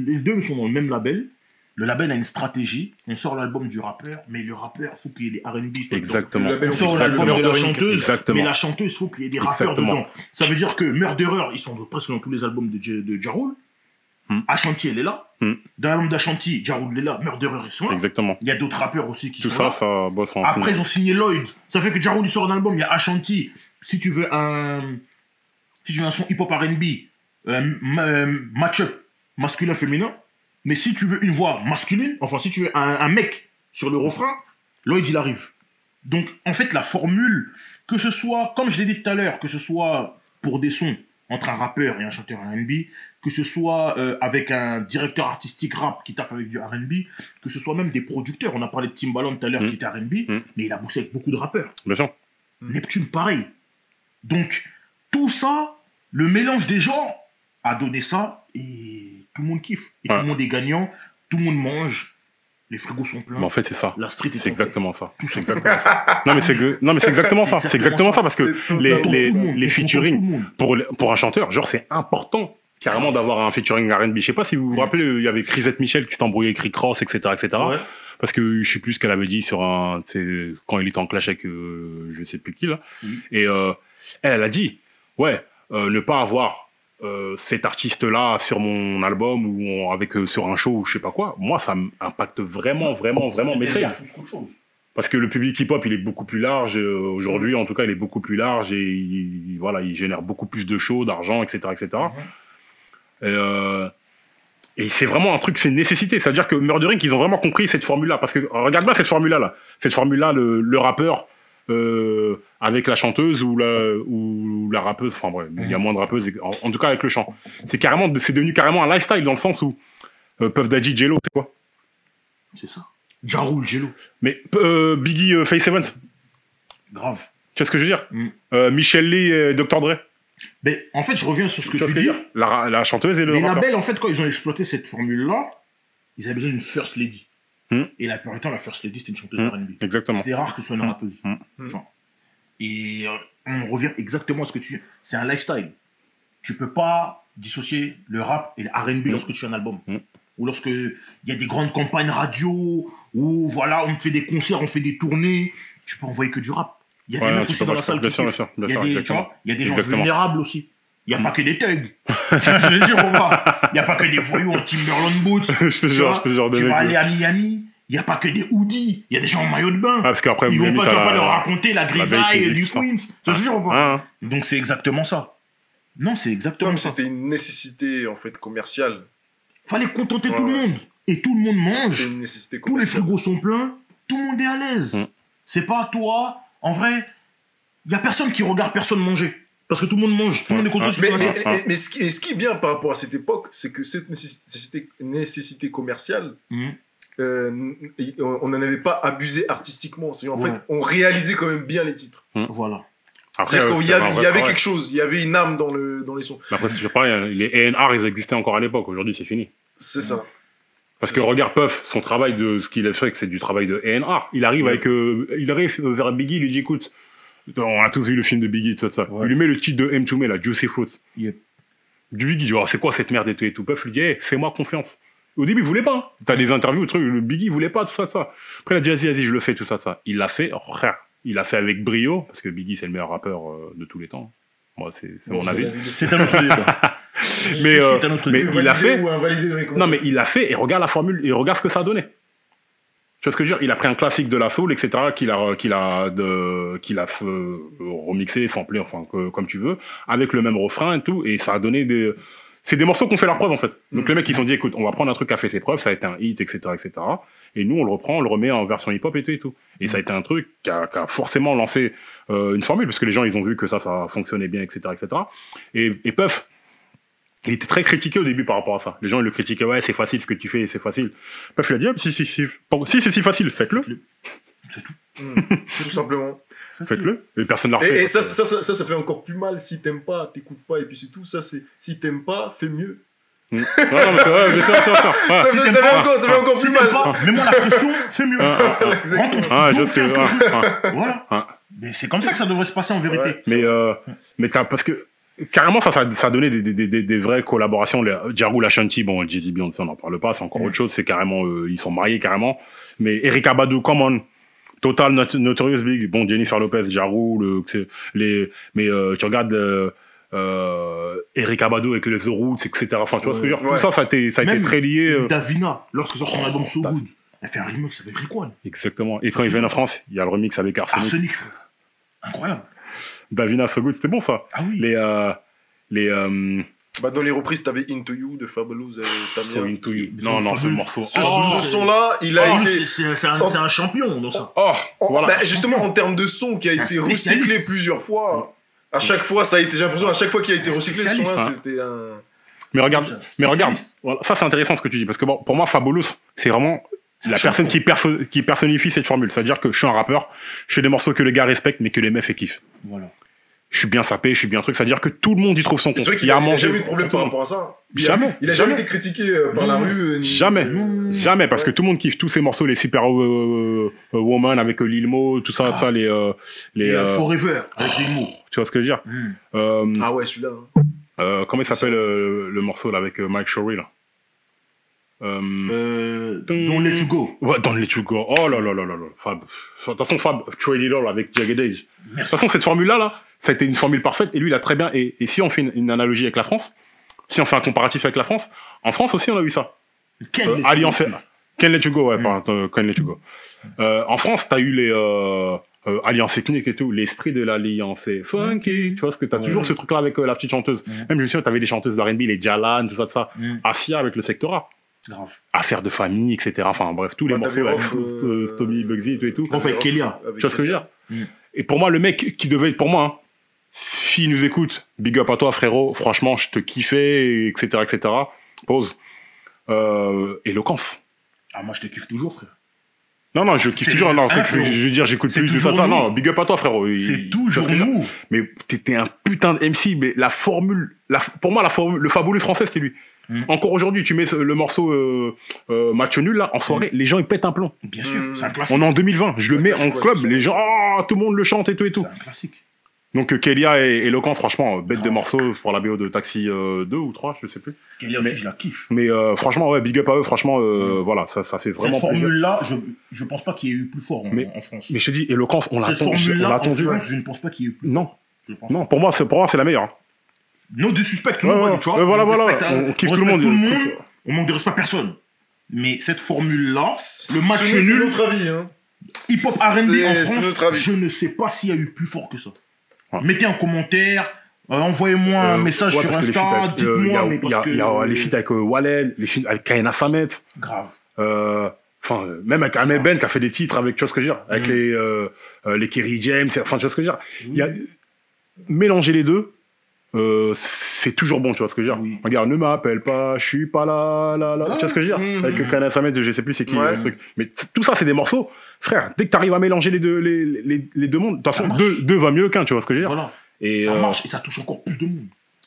les deux sont dans le même label. Le label a une stratégie. On sort l'album du rappeur, mais le rappeur, il faut qu'il y ait des R&B. Exactement. On sort l'album de la chanteuse, exactement. mais la chanteuse, il faut qu'il y ait des rappeurs dedans. Ça veut dire que Murderer, ils sont presque dans tous les albums de Ja Rule. Ashanti, elle est là. Dans l'album d'Ashanti, Ja Rule est là, Murderer, ils sont là. Exactement. Il y a d'autres rappeurs aussi qui sont là. Tout ça bosse en Après, ils ont signé Lloyd. Ça fait que Ja Rule, il sort un album, il y a Ashanti. Si tu veux un son hip-hop R&B, match-up masculin-féminin, mais si tu veux une voix masculine, enfin, si tu veux un mec sur le refrain, Lloyd, il arrive. Donc, en fait, la formule, que ce soit, comme je l'ai dit tout à l'heure, que ce soit pour des sons entre un rappeur et un chanteur R&B, que ce soit avec un directeur artistique rap qui taffe avec du R&B, que ce soit même des producteurs. On a parlé de Timbaland tout à l'heure qui était R&B, mais il a bossé avec beaucoup de rappeurs. Bien sûr. Neptune, pareil. Donc, tout ça, le mélange des genres a donné ça et tout le monde kiffe. Et tout le monde est gagnant, tout le monde mange, les frigos sont pleins. Mais en fait, c'est ça. La street est C'est exactement ça. C'est exactement ça. Non, mais c'est exactement ça. C'est exactement ça parce que les featuring, pour un chanteur, genre, c'est important carrément d'avoir un featuring R&B. Je sais pas si vous vous rappelez, il y avait Chrisette Michel qui s'est embrouillé avec Rick Ross, etc., etc. Ouais. Parce que je sais plus ce qu'elle avait dit sur quand il était en clash avec je sais plus qui là. Et elle a dit ne pas avoir cet artiste là sur mon album ou sur un show ou je sais pas quoi. Moi, ça m'impacte vraiment mes sales. Parce que le public hip-hop, il est beaucoup plus large. Aujourd'hui, en tout cas, il est beaucoup plus large et il génère beaucoup plus de shows, d'argent, etc., etc. Et c'est vraiment un truc, c'est une nécessité. C'est-à-dire que Murder Inc, ils ont vraiment compris cette formule-là. Parce que, regarde bien cette formule-là. Cette formule-là, le rappeur avec la chanteuse ou la rappeuse. Enfin bref, il y a moins de rappeuses. En tout cas, avec le chant. C'est devenu carrément un lifestyle dans le sens où Puff Daddy, Jello, c'est quoi? C'est ça. Ja Rule, Jello. Mais Biggie, Faith Evans. Grave. Tu vois ce que je veux dire? Michel Lee et Dr. Dre. Mais en fait, je reviens sur ce que tu dis. La chanteuse et le rappeur. Les labels, en fait, quand ils ont exploité cette formule-là, ils avaient besoin d'une First Lady. Et la plupart du temps, la First Lady, c'était une chanteuse R&B. Exactement. C'était rare que ce soit une rappeuse. Et on revient exactement à ce que tu dis. C'est un lifestyle. Tu peux pas dissocier le rap et le R&B lorsque tu fais un album. Ou lorsque il y a des grandes campagnes radio, ou voilà, on fait des concerts, on fait des tournées, tu peux envoyer que du rap. Il y a des meufs aussi dans la salle qui kiffent. Il y a des gens vulnérables aussi. Il n'y a pas que des thugs. Je le dis, il n'y a pas que des voyous en Timberland boots. Je te jure. Tu vas aller à Miami, il n'y a pas que des hoodies. Il y a des gens en maillot de bain. Parce qu'après, tu vas pas leur raconter la grisaille du Queens. Je te jure ou pas. Donc c'est exactement ça. Non, c'est exactement ça. C'était une nécessité en fait commerciale. Fallait contenter tout le monde. Et tout le monde mange. C'était une nécessité tous les frigos sont pleins. Tout le monde est à l'aise. C'est pas toi. En vrai, il n'y a personne qui regarde personne manger. Parce que tout le monde mange. Tout le monde est content sur ça. Mais ce qui est bien par rapport à cette époque, c'est que cette nécessité commerciale, on n'en avait pas abusé artistiquement. En fait, on réalisait quand même bien les titres. Voilà. C'est-à-dire qu'il y avait quelque chose, il y avait une âme dans les sons. Après, je sais pas, les A&R, ils existaient encore à l'époque. Aujourd'hui, c'est fini. C'est ça. Parce que regarde Puff, son travail ce qu'il a fait, c'est du travail de A&R. Il arrive vers Biggie, il lui dit, écoute, on a tous vu le film de Biggie, tout ça. Il lui met le titre de M2Me, là, Juicy Fruit. Biggie dit, c'est quoi cette merde et tout. Puff lui dit, fais-moi confiance. Au début, il voulait pas. T'as des interviews, le Biggie, il voulait pas, tout ça, tout ça. Après, il a dit, vas-y, je le fais, tout ça, tout ça. Il l'a fait, frère. Il l'a fait avec brio, parce que Biggie, c'est le meilleur rappeur de tous les temps. Moi, c'est mon avis. C'est un autre débat. Mais il l'a fait. Non, mais il l'a fait, et regarde la formule, et regarde ce que ça a donné. Tu vois ce que je veux dire? Il a pris un classique de la soul, etc., qu'il a remixé, samplé, enfin, comme tu veux, avec le même refrain et tout, et ça a donné c'est des morceaux qui ont fait leur preuve, en fait. Donc les mecs, ils se sont dit, écoute, on va prendre un truc qui a fait ses preuves, ça a été un hit, etc., etc., et nous, on le reprend, on le remet en version hip-hop et tout. Et ça a été un truc qui a forcément lancé une formule, parce que les gens, ils ont vu que ça fonctionnait bien, etc., etc. Et Puff, il était très critiqué au début par rapport à ça. Les gens, ils le critiquaient, ouais, c'est facile ce que tu fais, c'est facile. Puff, il a dit, si c'est si facile, faites-le. C'est tout. Tout simplement. Faites-le. Et personne ne l'a refait. Et ça fait encore plus mal. Si t'aimes pas, t'écoutes pas, et puis c'est tout. Ça, c'est, si t'aimes pas, fais mieux. Non, mais c'est vrai, ça fait encore plus mal. Mets-moi la pression, fais mieux. Rentre au studio, voilà. Mais c'est comme ça que ça devrait se passer en vérité. Mais parce que carrément ça a donné des vraies collaborations. Ja Rule, Ashanti, bon, Jay-Z, Beyoncé, on n'en parle pas, c'est encore autre chose, c'est carrément, ils sont mariés carrément. Mais Erykah Badu, come on. Total, Notorious Big, bon, Jennifer Lopez, Ja Rule, tu regardes Erykah Badu avec les The Roots, etc. Enfin, tu vois ce que je veux dire? Tout ça a été très lié. Davina, lorsque sort son album So Good, elle fait un remix avec Rick One. Exactement. Et quand ils viennent en France, il y a le remix avec Arsenic. Incroyable. Davina, So Good, c'était bon ça. Ah oui. Dans les reprises, t'avais Into You de Fabulous et Tamia. Into You. Non, ce morceau. Ce son-là, il a été. C'est un champion dans ça. Voilà. Justement, en termes de son qui a été recyclé plusieurs fois. À chaque fois, ça a été, j'ai l'impression, à chaque fois qu'il a été recyclé, ce son-là, c'était un. Mais regarde, voilà, ça c'est intéressant ce que tu dis, parce que bon, pour moi, Fabulous, c'est vraiment la personne qui personnifie cette formule. C'est-à-dire que je suis un rappeur, je fais des morceaux que les gars respectent, mais que les meufs kiffent. Voilà. Je suis bien sapé, je suis bien truc, c'est-à-dire que tout le monde y trouve son compte. C'est vrai qu'il a jamais eu de problème par rapport à ça. Il a jamais été critiqué par la rue. Jamais, parce que tout le monde kiffe tous ces morceaux, les Super Woman avec Lil Mo, tout ça, les Forever avec Lil Mo. Tu vois ce que je veux dire? Ah ouais, celui-là. Comment il s'appelle le morceau là avec Mike Shorey là? Don't Let You Go. Ouais, Don't Let You Go. Oh là là là là là. Fab. De toute façon, Fab, Trey Little avec Jagged Edge. De toute façon, cette formule-là, ça a été une formule parfaite, et lui, il a très bien, et si on fait une analogie avec la France, si on fait un comparatif avec la France, en France aussi, on a eu ça. Alliance, Can't Let You Go, ouais, pardon, Can't Let You Go. En France, t'as eu les, alliance ethnique et tout, l'esprit de l'alliance est funky, tu vois, parce que t'as toujours ce truc-là avec la petite chanteuse. Même, je me souviens, t'avais des chanteuses d'R&B, les Jalan, tout ça. Asia avec le secteur A. Grave. Affaire de famille, etc. Enfin, bref, tous les morceaux, Stomy, Bugsy et tout. En fait, Kélia. Tu vois ce que je veux dire? Et pour moi, le mec qui devait être pour moi, s'il nous écoute, big up à toi, frérot, franchement, je te kiffais, etc., etc. Pause. Éloquence. Ah, moi, je te kiffe toujours, frère. Non, je kiffe toujours. Non, je veux dire, j'écoute plus de ça. Non, big up à toi, frérot. C'est toujours nous. Mais t'étais un putain de MC, mais la formule, pour moi, le fabuleux français, c'était lui. Encore aujourd'hui, tu mets le morceau Match Nul, là, en soirée, les gens, ils pètent un plomb. Bien sûr, c'est un classique. On est en 2020, je le mets en club, les gens, tout le monde le chante et tout et tout. C'est un classique. Donc Kélia et Eloquent, franchement, bête de morceaux pour la BO de Taxi 2 ou 3, je sais plus. Kélia aussi, je la kiffe. Mais franchement, ouais, big up à eux, franchement, voilà, ça fait vraiment. Cette formule-là, je pense pas qu'il y ait eu plus fort en France. Mais je te dis, Eloquence, on l'a attendu. Je ne pense pas qu'il y ait eu plus fort. Non, pour moi, c'est la meilleure. No disrespect, tout le monde, tu vois. Voilà, on kiffe tout le monde. On manque de respect à personne. Mais cette formule-là, le match nul, notre avis, hein. Hip-hop R&B en France, je ne sais pas s'il y a eu plus fort que ça. Ouais. Mettez un commentaire, envoyez-moi un message sur Insta, dites-moi. Il y a les feats avec Wallen, les feats avec Kaina Samet. Grave. Enfin, même avec Amel Ben qui a fait des titres avec, tu vois ce que je veux dire, avec les Kerry James, enfin, tu vois ce que je veux dire. Il y a mélanger les deux. C'est toujours bon, tu vois ce que je veux dire. Regarde, ne m'appelle pas, je suis pas là, tu vois ce que je veux dire. Avec Kaina Samet, je sais plus c'est qui le truc. Mais tout ça, c'est des morceaux. Frère, dès que t'arrives à mélanger les deux mondes, de toute façon, deux va mieux qu'un, tu vois ce que je veux dire. Voilà. Et ça marche, et ça touche encore plus de monde.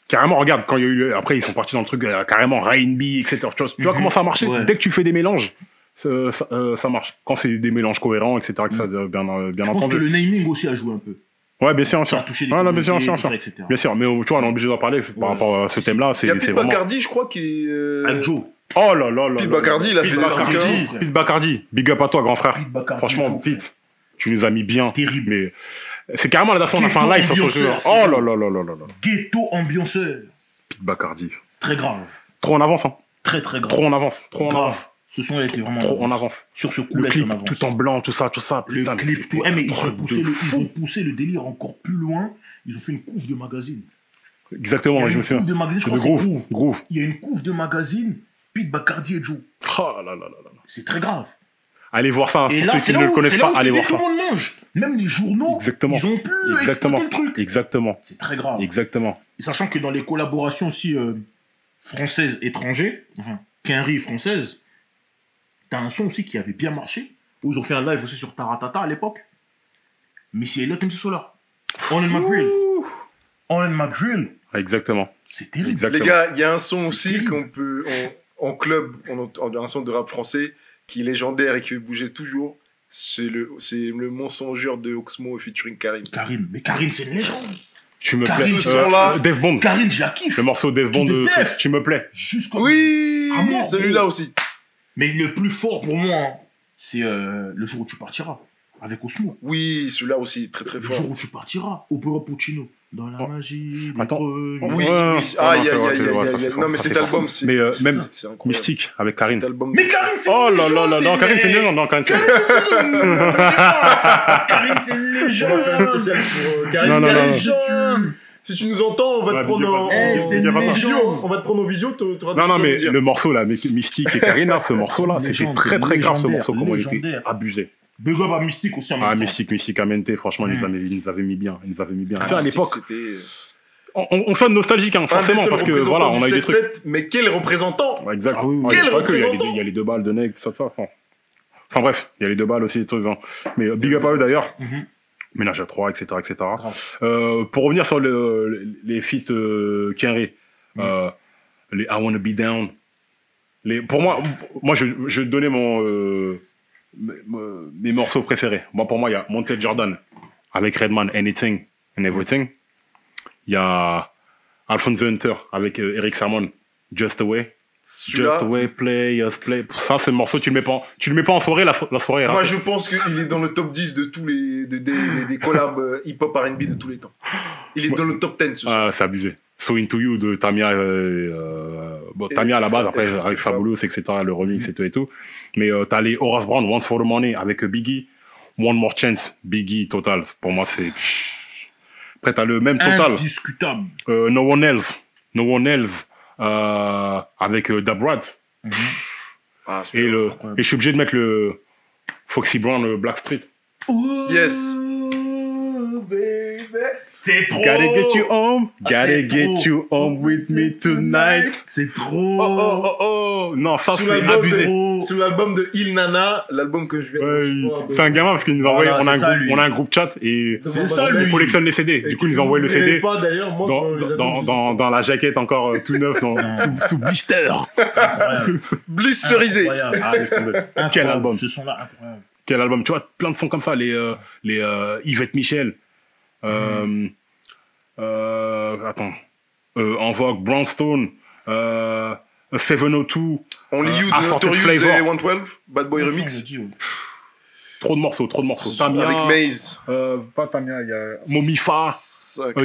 Carrément, regarde, quand il y a eu, après, ils sont partis dans le truc, carrément, R&B, etc. Tu vois comment ça a marché? Dès que tu fais des mélanges, ça marche. Quand c'est des mélanges cohérents, etc., que ça, bien entendu. Je pense que le naming aussi a joué un peu. Ouais, bien sûr, bien sûr, mais tu vois, on est obligé d'en parler par rapport à ce thème-là. Il y a plus de Bacardi, je crois qu'il est. Adjo. Oh là là là. Pete Bacardi, il a fait des trucs. Pete Bacardi, big up à toi, grand frère. Franchement, Pete, tu nous as mis bien. Terrible. Mais c'est carrément la dernière fois on a fait un live sur ce jeu. Oh là là là là là là. Ghetto ambianceur. Pete Bacardi. Très grave. Trop en avance, hein. Très grave. Trop en avance. Trop en avance. Ce son était vraiment trop en avance. Sur ce coup-là, le clip, tout en blanc, tout ça. Le putain, clip, tout. Mais ils ont poussé le délire encore plus loin. Ils ont fait une couve de magazine. Exactement, je me souviens. Couve de magazine, je crois que c'est Groove. Il y a une couve de magazine, Pete Bacardi et Joe. Oh là là là là. C'est très grave. Allez voir ça, et pour là, ceux qui ne le connaissent pas, allez voir ça. Tout le monde mange. Même les journaux, exactement. Ils ont pu exploiter le truc. Exactement. C'est très grave. Exactement. Et sachant que dans les collaborations aussi françaises étrangères, Quinry française, t'as un son aussi qui avait bien marché, où ils ont fait un live aussi sur Taratata à l'époque. Missy Elliott MC Solar. On McGrill. On McGrill. Exactement. C'est terrible. Exactement. Les gars, il y a un son aussi qu'on peut, en club, on a un son de rap français qui est légendaire et qui bougeait toujours. C'est le mensongeur de Oxmo featuring Karim. Mais Karim, c'est une légende. Tu me plais. Def Bond. Karim, je la kiffe. Le morceau Def Bond de Tu me plais. Oui, celui-là aussi. Mais le plus fort pour moi, c'est Le jour où tu partiras, avec Osmo. Oui, celui-là aussi, très très fort. Le jour où tu partiras, Opéra Puccino. Dans la magie. Attends. Oui. Aïe. Non, mais cet album, c'est. Mais même Mystique avec Karine. Mais Karine, c'est. Oh là là là. Non, Karine, c'est nul. Non, Karine, c'est nul. Karine, c'est une légende. On va faire un spécial pour Karine. Si tu nous entends, on va te prendre en visio. On va te prendre en visio. Non, mais le morceau là, Mystique et Karine, ce morceau-là, c'était très très grave ce morceau. Comment il était abusé. Big up à Mystique aussi en même temps. Mystique Amente, franchement, il nous avait mis bien. Tu sais, à l'époque, on sonne nostalgique, hein, forcément, parce que voilà, on a eu des trucs. Mais quel représentant! Exact. Quel représentant! Il y a les 2 balles de Neg, ça. Enfin bref, il y a les 2 balles aussi, des trucs. Mais big up à eux d'ailleurs. Ménage à 3, etc. Pour revenir sur les feats Quinry, les I Wanna Be Down. Pour moi, je donnais mes morceaux préférés. Pour moi, il y a Montel Jordan avec Redman, Anything and Everything. Il y a Alphonse Hunter avec Eric Sermon, Just Away. Just Away, Play. Ça, c'est le morceau, tu le mets pas en soirée, la soirée est Moi, je pense qu'il est dans le top 10 de tous des collabs hip-hop R&B de tous les temps. Il est dans le top 10, ce soir. C'est abusé. So Into You de Tamia, Tamia à la base, après avec Fabulous, etc., le remix et tout. Mais t'as les Horace Brown, Once for the Money avec Biggie, One More Chance, Biggie, Total. Pour moi, c'est... Après, t'as le même Total. Indiscutable. No One Else, avec Dabrad. Et je suis obligé de mettre le Foxy Brown, Blackstreet. Yes. C'est trop. Gotta get you home with me tonight. C'est trop. Oh. Non, ça c'est abusé. Sur l'album de Il Nana, l'album que je viens de c'est un gamin parce qu'il nous a envoyé, on a un groupe chat et il collectionne les CD. Du coup, il nous a envoyé le CD dans la jaquette encore tout neuf, sous blister. Blisterisé. Quel album. Ce son-là, incroyable. Quel album. Tu vois, plein de sons comme ça, les Yvette Michel. En vogue, Brownstone, 702, Only You de Notorious et 112, Bad Boy Remix. Trop de morceaux. Tamia, avec Maze. Pas Tamia, il y a Momifa,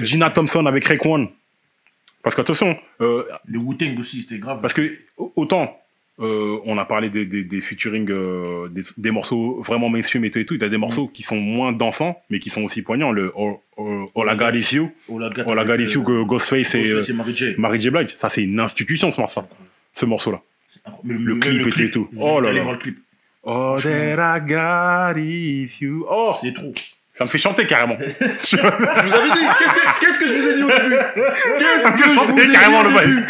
Gina Thompson avec Raekwon. Parce qu'attention, le Wu-Tang aussi, c'était grave. Parce que autant on a parlé des featuring, des morceaux vraiment mainstream et tout. Il y a des morceaux qui sont moins dansants, mais qui sont aussi poignants. Le All I Got Is You, que Ghostface et Mary J. Blige. Ça, c'est une institution, ce morceau-là. Le clip et tout. Oh là là. All that I got is you. Oh, c'est trop. Ça me fait chanter carrément. Je vous avais dit, qu'est-ce que je vous ai dit au début? Ça me fait chanter carrément le bail.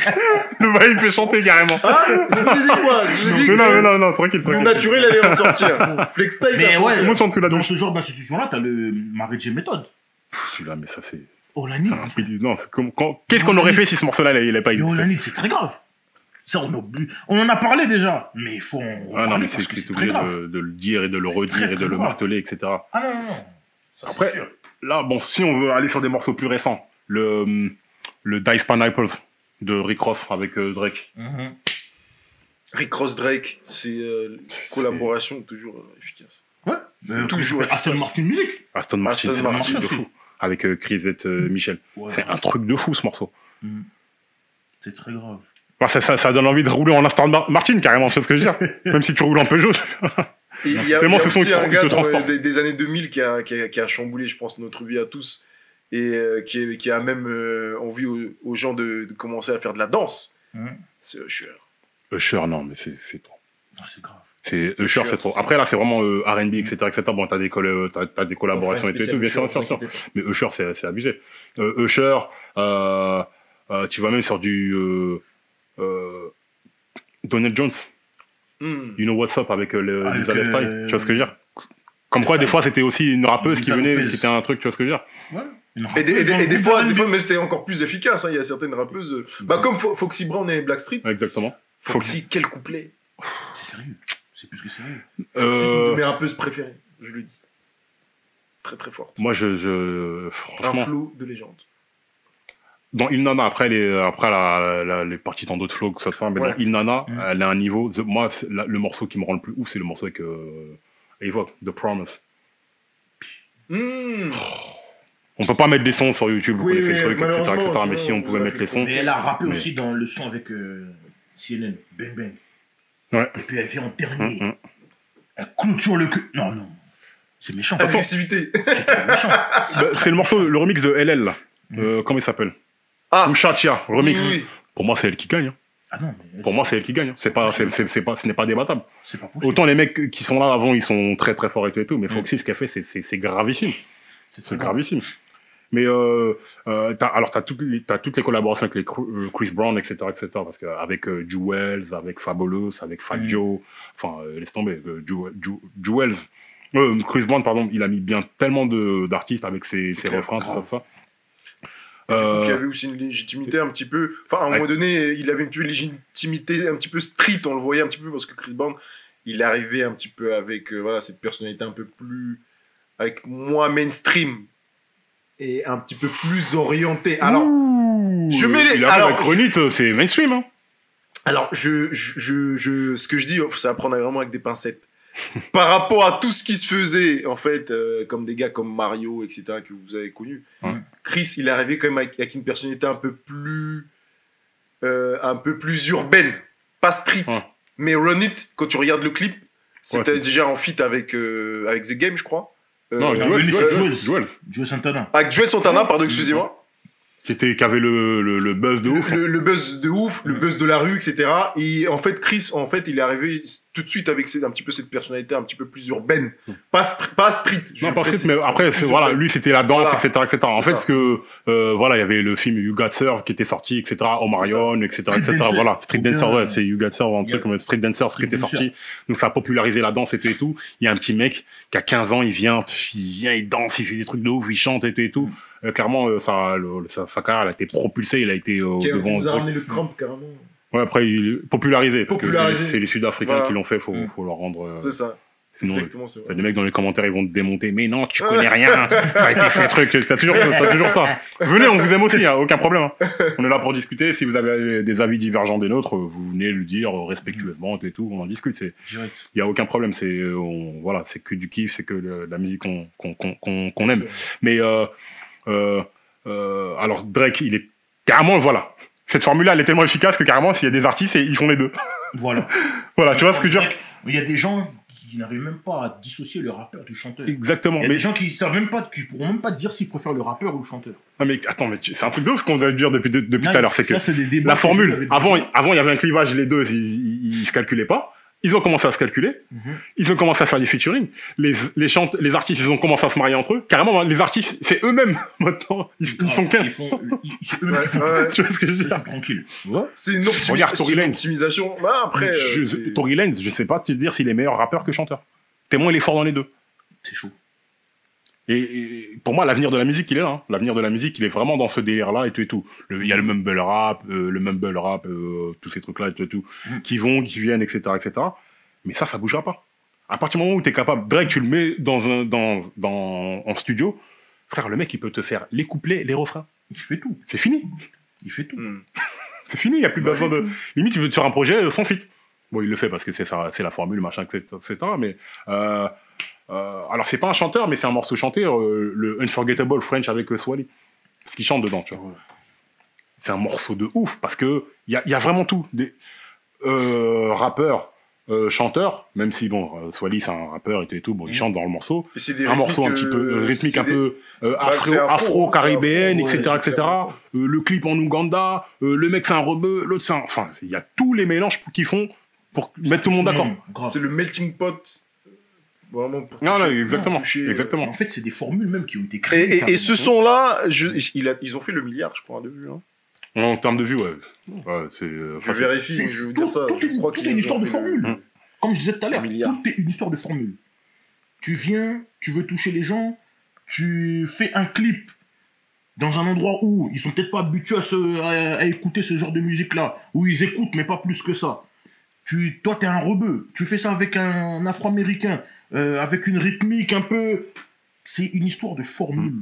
Le bail me fait chanter carrément. Je vous ai dit quoi? Je vous ai dit non, tranquille. Le naturel allait ressortir. Flextime. Mais ouais, tout le monde chante sous la douche. Dans ce genre d'institution-là, t'as le Mary J. Méthode. Celui-là, mais ça c'est... Olanil. Non, qu'est-ce qu'on aurait fait si ce morceau-là, il n'avait pas eu? Olanil, c'est très grave. Ça, on en a parlé déjà, mais il faut non, mais c'est obligé de le dire et de le redire et de le marteler, etc. Ah non. Après, là, bon, si on veut aller sur des morceaux plus récents, le Dice Pineapples de Rick Ross avec Drake. Rick Ross Drake, c'est collaboration toujours efficace. Ouais. Toujours Aston Martin Music. Aston Martin, c'est un truc de fou. Avec Chris et Michel. Ouais. C'est un truc de fou, ce morceau. C'est très grave. Bah, ça donne envie de rouler en Aston Martin, carrément, c'est ce que je veux dire. Même si tu roules en Peugeot. Il y a aussi un gars des années 2000 qui a chamboulé, je pense, notre vie à tous. Et qui a même envie aux gens de commencer à faire de la danse. C'est Usher. Usher, non, mais c'est trop. Non, c'est grave. C'est Usher, c'est trop. Après, là, c'est vraiment R&B, etc., etc. Bon, t'as des collaborations et tout, bien sûr. Mais Usher, c'est abusé. Usher, tu vas même sur du Donald Jones. You know what's up avec Lisa Left-Eye. Tu vois ce que je veux dire? Comme quoi, des fois, c'était aussi une rappeuse qui venait, qui était un truc, tu vois ce que je veux dire? Ouais. Et des fois, mais c'était encore plus efficace. Il y a certaines rappeuses. Comme Foxy Brown et Blackstreet. Exactement. Foxy, quel couplet? C'est sérieux. C'est plus que sérieux. Foxy, une de mes rappeuses préférées, je le dis. Très très forte. Moi, franchement. Un flow de légende. Dans Il Nana, après, elle est partie dans d'autres flows que ça, mais dans Il Nana, elle a un niveau. Moi, le morceau qui me rend le plus ouf, c'est le morceau avec Evoque, The Promise. On peut pas mettre des sons sur YouTube, vous connaissez le truc, etc. Mais si on pouvait mettre les sons. Mais elle a rappé aussi dans le son avec CNN, Bang Bang. Ouais. Et puis elle vient en dernier. Elle clôture le cul. Non. C'est méchant. Agressivité. C'est méchant. C'est le morceau, le remix de LL, là. Comment il s'appelle? Ushatia, remix. Oui. Pour moi, c'est elle qui gagne. Ah non, pour moi, c'est elle qui gagne. Ce n'est pas débattable. C'est pas possible. Autant les mecs qui sont là avant, ils sont très très forts et tout, mais Foxy, ce qu'elle fait, c'est gravissime. C'est gravissime. Mais t'as toutes les collaborations avec les Chris Brown, etc., parce que avec Jewels, avec Fabulous, avec Fat Joe, enfin laisse tomber, Jewels, Chris Brown, pardon, il a mis bien tellement d'artistes avec ses refrains, tout ça. Du coup, qui avait aussi une légitimité un petit peu. Enfin, à un moment donné, il avait une légitimité un petit peu street, on le voyait un petit peu parce que Chris Brown, il arrivait un petit peu avec cette personnalité un peu plus, avec moins mainstream et un petit peu plus orienté. Alors, je mets les. Alors, Chronite, c'est mainstream, hein. Alors, ce que je dis, c'est à prendre vraiment avec des pincettes. Par rapport à tout ce qui se faisait, en fait, comme des gars comme Mario, etc., que vous avez connus, Chris, il est arrivé quand même avec une personnalité un peu plus urbaine, pas street. Mais Run It, quand tu regardes le clip, c'était déjà en feat avec The Game, je crois. Non, Joel Santana. Avec Joel Santana, pardon, excusez-moi. Qui avait le buzz de ouf. Le buzz de ouf, le buzz de la rue, etc. Et en fait, Chris, il est arrivé tout de suite avec un petit peu cette personnalité un petit peu plus urbaine. Pas street. Non, pas street, mais après, voilà, lui, c'était la danse, etc., etc. En fait, il y avait le film You Got Served qui était sorti, etc., Omarion, etc., etc. Voilà, Street Dancer, c'est You Got Served, un truc comme Street Dancer, ce qui était sorti. Donc, ça a popularisé la danse et tout. Il y a un petit mec qui a 15 ans, il vient, il danse, il fait des trucs de ouf, il chante et tout. Clairement, sa carrière, elle a été propulsée, il a été devant. Il nous a ramené le cramp, carrément. Ouais, après, popularisé, parce que c'est les Sud-Africains qui l'ont fait, faut leur rendre. C'est ça. Sinon, exactement, c'est vrai. Les mecs dans les commentaires, ils vont te démonter. Mais non, tu connais rien. T'as été fait un truc. T'as toujours ça. Venez, on vous aime aussi, hein, aucun problème. Hein. On est là pour discuter. Si vous avez des avis divergents des nôtres, vous venez le dire respectueusement et tout. On en discute. Il y a aucun problème. C'est que du kiff, c'est que la musique qu'on aime. Mais alors Drake, il est carrément cette formule-là, elle est tellement efficace que carrément, s'il y a des artistes, ils font les deux. Voilà. Voilà, tu vois ce que je veux dire? Il y a des gens qui n'arrivent même pas à dissocier le rappeur du chanteur. Exactement. Il y a des gens qui savent même pas, qui pourront même pas te dire s'ils préfèrent le rappeur ou le chanteur. Non mais attends, c'est un truc de ouf ce qu'on doit dire depuis tout à l'heure, c'est que c'est la formule, avant il y avait un clivage, les deux, ils se calculaient pas. Ils ont commencé à se calculer. Ils ont commencé à faire des featuring. Les artistes, ils ont commencé à se marier entre eux. Carrément, les artistes, c'est eux-mêmes, maintenant. Ils sont 15. C'est eux-mêmes qui font. Tu vois ce que je veux dire? Tranquille. C'est une optimisation. Après. Tory Lanez, je sais pas te dire s'il est meilleur rappeur que chanteur. Tellement il est fort dans les deux. C'est chaud. Et pour moi, l'avenir de la musique, il est là. Hein. L'avenir de la musique, il est vraiment dans ce délire-là et tout. Il y a le mumble rap, tous ces trucs-là et tout, qui viennent, etc., etc. Mais ça bougera pas. À partir du moment où t'es capable, Drake, tu le mets en studio, frère, le mec, il peut te faire les couplets, les refrains. Il fait tout. C'est fini. Il fait tout. C'est fini, il y a plus besoin de... Limite, tu veux te faire un projet sans feat. Bon, il le fait parce que c'est la formule, machin, etc. Mais alors c'est pas un chanteur, mais c'est un morceau chanté, le Unforgettable French avec Swally, parce qu'il chante dedans, tu vois. C'est un morceau de ouf parce que il y a vraiment tout, des rappeurs, chanteurs, même si bon, Swally c'est un rappeur et tout, bon, il chante dans le morceau. Un morceau un petit peu rythmique, un peu afro-caribéenne, etc., etc. Le clip en Ouganda, le mec c'est un rebeu, l'autre c'est un... Enfin, il y a tous les mélanges qu'ils font pour mettre tout le monde d'accord. C'est le melting pot. Vraiment pour non, exactement. Exactement. En fait, c'est des formules même qui ont été créées. Et ce son-là, ils ont fait le milliard, je crois, de vues. Hein. En termes de vues, ouais. Je vérifie, je vais vous dire ça. Tout est une histoire de formule. Comme je disais tout à l'heure, tout est une histoire de formule. Tu viens, tu veux toucher les gens, tu fais un clip dans un endroit où ils sont peut-être pas habitués à écouter ce genre de musique-là, où ils écoutent, mais pas plus que ça. Toi, t'es un rebeu. Tu fais ça avec un Afro-Américain, avec une rythmique un peu... C'est une histoire de formule.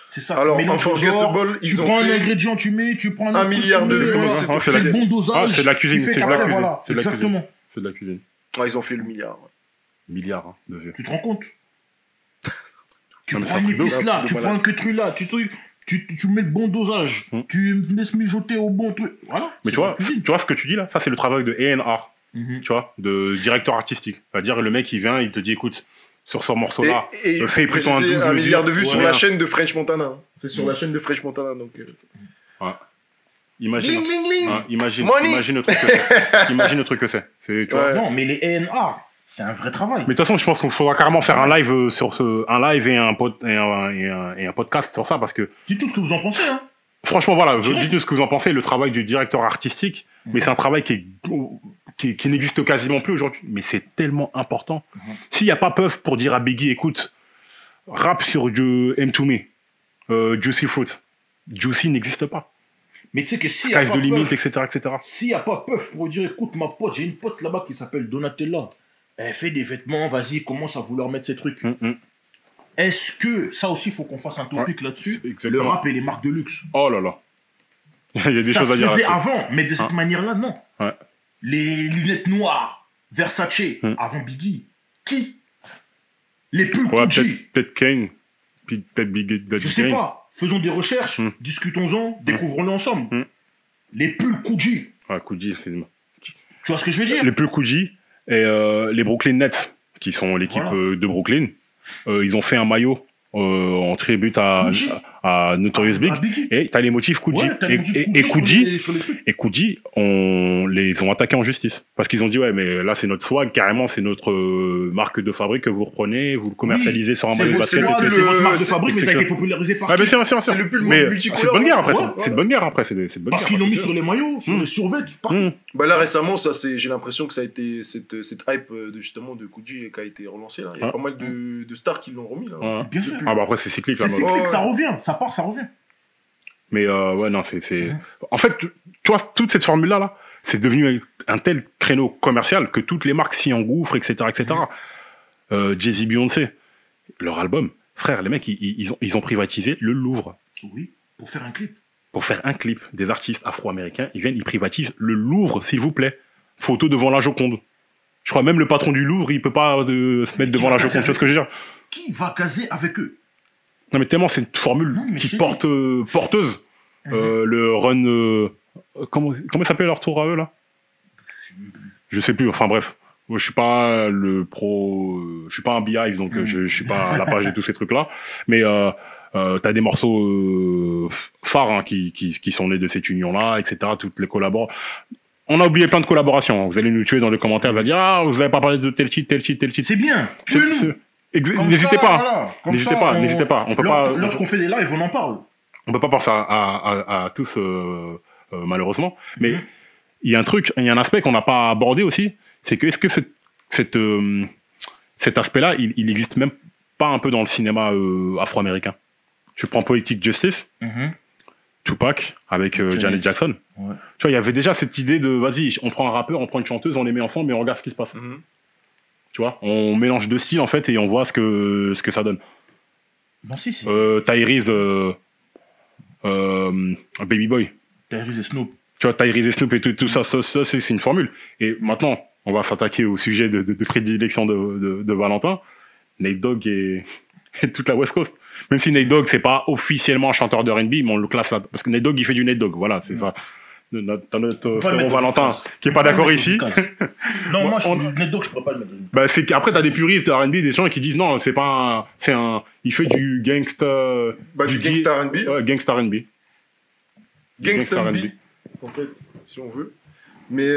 C'est ça. Alors, Unforgettable, tu prends un ingrédient, tu prends un milliard de vues. C'est le bon dosage. C'est de la cuisine. C'est de la cuisine. Voilà. Exactement. C'est de la cuisine. Ah, ils ont fait le milliard. Milliard hein, de vues. Tu te rends compte? Tu prends une épice là, tu prends un truc là, tu mets le bon dosage, tu laisses mijoter au bon truc. Voilà. Mais tu vois ce que tu dis là, ça c'est le travail de A&R, tu vois, de directeur artistique. C'est-à-dire le mec il vient, il te dit écoute, sur ce morceau là, fais prétend un milliard de vues sur la chaîne de French Montana. C'est sur la chaîne de French Montana donc. Ouais. Imagine le truc que c'est. Non, mais les A&R, c'est un vrai travail. Mais de toute façon, je pense qu'il faudra carrément faire un live sur et un podcast sur ça parce que. Dites-nous ce que vous en pensez, hein. Franchement, voilà, dites-nous ce que vous en pensez. Le travail du directeur artistique, mais c'est un travail qui n'existe quasiment plus aujourd'hui. Mais c'est tellement important. S'il n'y a pas Puff pour dire à Biggie, écoute, rap sur du M2Me, Juicy Fruit, Juicy n'existe pas. Mais tu sais que s'il n'y a pas Puff, etc. S'il n'y a pas Puff pour dire, écoute, ma pote, j'ai une pote là-bas qui s'appelle Donatella. Elle fait des vêtements, vas-y, commence à vouloir mettre ces trucs. Est-ce que, ça aussi, il faut qu'on fasse un topic là-dessus, le rap et les marques de luxe. Oh là là. Il y a des choses à dire. Ça se faisait avant, mais de cette manière-là, non. Les lunettes noires, Versace, avant Biggie. Qui? Les pulls Gucci. Peut-être Kane, puis peut-être Biggie. Je sais pas. Faisons des recherches, discutons-en, découvrons-les ensemble. Les pulls Gucci. Gucci, c'est... Tu vois ce que je veux dire? Les pulls Gucci et les Brooklyn Nets, qui sont l'équipe de Brooklyn, ils ont fait un maillot en tribute à Notorious Big, et t'as les motifs Gucci. Et Gucci, on les ont attaqués en justice. Parce qu'ils ont dit, ouais, mais là, c'est notre swag, carrément, c'est notre marque de fabrique que vous reprenez, vous le commercialisez sur un maillot de basket. C'est votre marque de fabrique, mais ça a été popularisé par c'est le plus multicolore. C'est de bonne guerre après. C'est de bonne guerre après. Parce qu'ils l'ont mis sur les maillots, sur les survêtements, partout. Bah là, récemment, j'ai l'impression que ça a été cette hype justement de Gucci qui a été relancée là. Il y a pas mal de stars qui l'ont remis là. Bien sûr. Ah bah après c'est cyclique. C'est cyclique, ça revient, ça part, ça revient. Mais ouais non c'est en fait tu vois toute cette formule là c'est devenu un tel créneau commercial que toutes les marques s'y engouffrent etc. Jay-Z, Beyoncé, leur album, frère les mecs ils ont privatisé le Louvre. Oui, pour faire un clip. Pour faire un clip, des artistes afro-américains ils viennent ils privatisent le Louvre s'il vous plaît. Photo devant la Joconde. Je crois même le patron du Louvre il peut pas se mettre devant la Joconde. Tu vois ce que je veux dire? Qui va caser avec eux? Non mais tellement c'est une formule qui porteuse. Le run comment s'appelait leur tour à eux là? Je sais plus, enfin bref. Moi, je suis pas je suis pas un Beehive donc je suis pas à la page de tous ces trucs là, mais t'as des morceaux phares hein, qui sont nés de cette union là, etc. Toutes les collaborations. On a oublié plein de collaborations. Vous allez nous tuer dans les commentaires, vous allez dire vous avez pas parlé de tel titre. C'est bien. N'hésitez pas. N'hésitez pas. On peut pas. Lorsqu'on fait des lives, on en parle. On peut pas penser à tous malheureusement. Mais il y a un aspect qu'on n'a pas abordé aussi, c'est que est-ce que cet aspect-là, il existe même pas un peu dans le cinéma afro-américain. Je prends Poetic Justice, Tupac avec Janet Jackson. Ouais. Tu vois, il y avait déjà cette idée de vas-y, on prend un rappeur, on prend une chanteuse, on les met ensemble et on regarde ce qui se passe. Tu vois, on mélange deux styles en fait et on voit ce que ça donne. Bon, si. Tyrese, Baby Boy. Tyrese et Snoop. Tu vois, Tyrese et Snoop et tout ça, c'est une formule. Et maintenant, on va s'attaquer au sujet de prédilection de Valentin. Nate Dogg et toute la West Coast. Même si Nate Dogg, c'est pas officiellement un chanteur de R&B, mais on le classe là. Parce que Nate Dogg, il fait du Nate Dogg. Voilà, c'est ça. T'as notre frère Valentin qui est pas d'accord ici. Non, moi, Nate Dogg, je pourrais pas le mettre. Bah, c'est qu'après, t'as des puristes de R&B, des gens qui disent non, c'est pas il fait du gangsta. Du gangsta R&B. Ouais, gangsta R&B. Gangsta R&B. En fait, si on veut. Mais,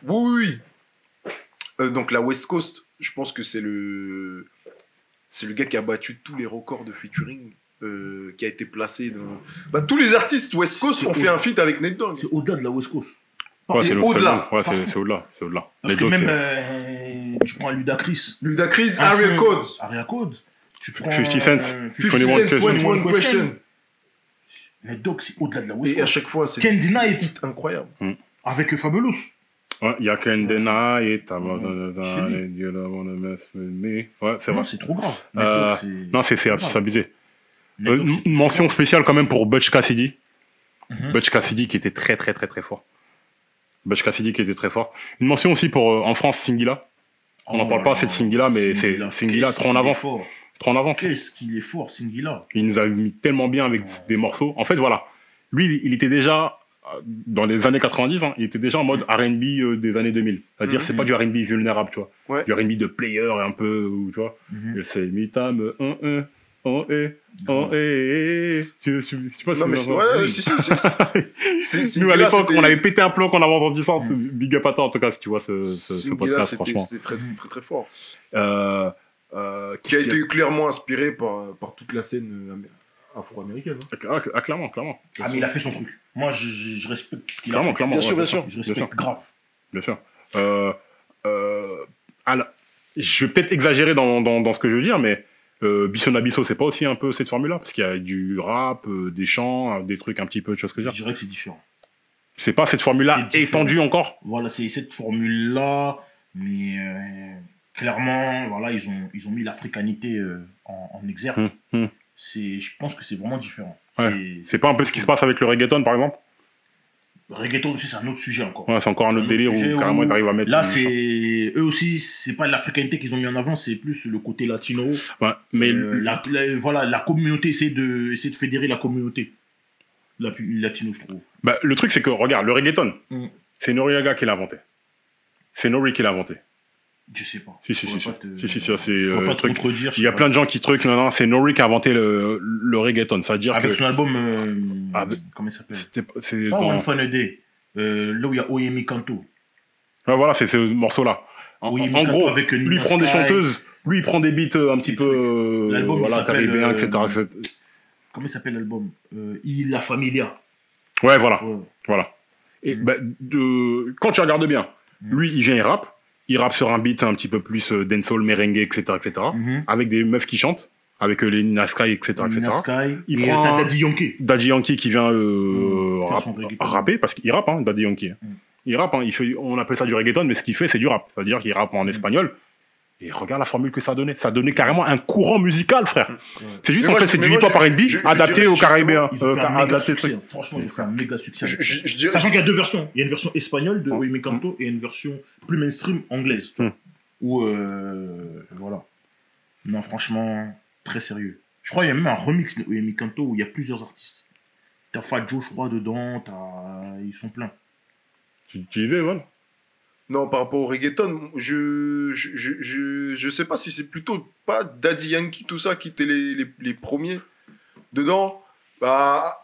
oui. Donc, la West Coast, je pense que c'est le gars qui a battu tous les records de featuring, qui a été placé dans... tous les artistes West Coast ont fait un feat avec Nate Dogg. C'est au-delà de la West Coast. Ouais, c'est au-delà. Ouais, c'est au-delà. Parce que même, tu prends Ludacris, Area Code. Tu prends 50 Cent, 21 Question. Nate Dogg, c'est au-delà de la West Coast. Et à chaque fois, c'est Can't Deny It. Incroyable. Avec Fabulous. Ouais, il y a Can't Deny It. Ouais, c'est vrai. Non, c'est trop grave. Non, c'est abusé. Une mention spéciale quand même pour Butch Cassidy. Butch Cassidy qui était très fort. Une mention aussi pour en France Singila. On n'en parle pas assez de Singila, mais c'est Singila trop en avant. Qu'est-ce qu'il est fort, Singila. Il nous a mis tellement bien avec des morceaux. En fait, voilà. Lui, il était déjà dans les années 90, il était déjà en mode R&B des années 2000. C'est-à-dire, c'est pas du R&B vulnérable, tu vois. Ouais. Du R&B de player un peu, tu vois. C'est mi-tam, tu sais pas. Non, mais si. Nous, à l'époque, on avait pété un plomb qu'on avait entendu ça. Big up à toi, en tout cas, si tu vois ce podcast, franchement. C'était très fort. Qui a été clairement inspiré par toute la scène afro-américaine. Clairement. Ah, mais il a fait son truc. Moi, je respecte ce qu'il a fait. Clairement. Bien sûr. Je respecte grave. Bien sûr. Alors, je vais peut-être exagérer dans ce que je veux dire, mais Bisson Abisso, c'est pas aussi un peu cette formule-là? Parce qu'il y a du rap, des chants, des trucs un petit peu, tu vois ce que je veux dire? Je dirais que c'est différent. C'est pas cette formule-là étendue encore? Voilà, c'est cette formule-là, mais clairement, voilà, ils ont mis l'africanité en exergue. Je pense que c'est vraiment différent. Ouais. C'est pas un peu ce qui se passe avec le reggaeton, par exemple? Le reggaeton aussi, c'est un autre sujet encore. Ouais, c'est encore un autre délire où carrément ils arrivent à mettre... Là, eux aussi, c'est pas l'africanité qu'ils ont mis en avant, c'est plus le côté latino. Ouais, mais... voilà, la communauté, essaie de fédérer la communauté latino, je trouve. Bah, le truc, c'est que, regarde, le reggaeton, c'est Noriega qui l'a inventé. C'est Nori qui l'a inventé. Je sais pas. Si, c'est pas te truc. contredire. Il y a plein de gens qui truquent, non, c'est Nori qui a inventé le reggaeton. C'est-à-dire avec son album, comment il s'appelle? C'est pas One Fun a Day. Là où il y a Oyemi Kanto. Ouais, voilà, c'est ce morceau-là. En gros, avec lui, il prend des chanteuses, lui, il prend des beats un petit peu, voilà, caribéens, etc. Comment il s'appelle l'album? La Familia. Ouais, voilà. Et quand tu regardes bien, lui, il vient, il rappe sur un beat un petit peu plus dancehall, merengue, etc., avec des meufs qui chantent, avec les Nina Sky, etc., Nina Sky. Il prend Daddy Yankee qui vient rapper, parce qu'il rappe, Daddy Yankee. Il rappe, on appelle ça du reggaeton, mais ce qu'il fait, c'est du rap. C'est-à-dire qu'il rappe en espagnol. Et regarde la formule que ça a donné. Ça a donné carrément un courant musical, frère. C'est juste, en fait, c'est du hip-hop R&B adapté aux Caribéens. Franchement, ils ont fait un méga succès. Sachant qu'il y a deux versions. Il y a une version espagnole de Oyemi Kanto et une version plus mainstream anglaise. Où, voilà. Non, franchement, très sérieux. Je crois qu'il y a même un remix de Oyemi Kanto où il y a plusieurs artistes. T'as Fat Joe, je crois, dedans. Ils sont pleins. Tu disais, voilà. Non, par rapport au reggaeton, je sais pas si c'est plutôt pas Daddy Yankee, tout ça, qui étaient les premiers dedans. Bah,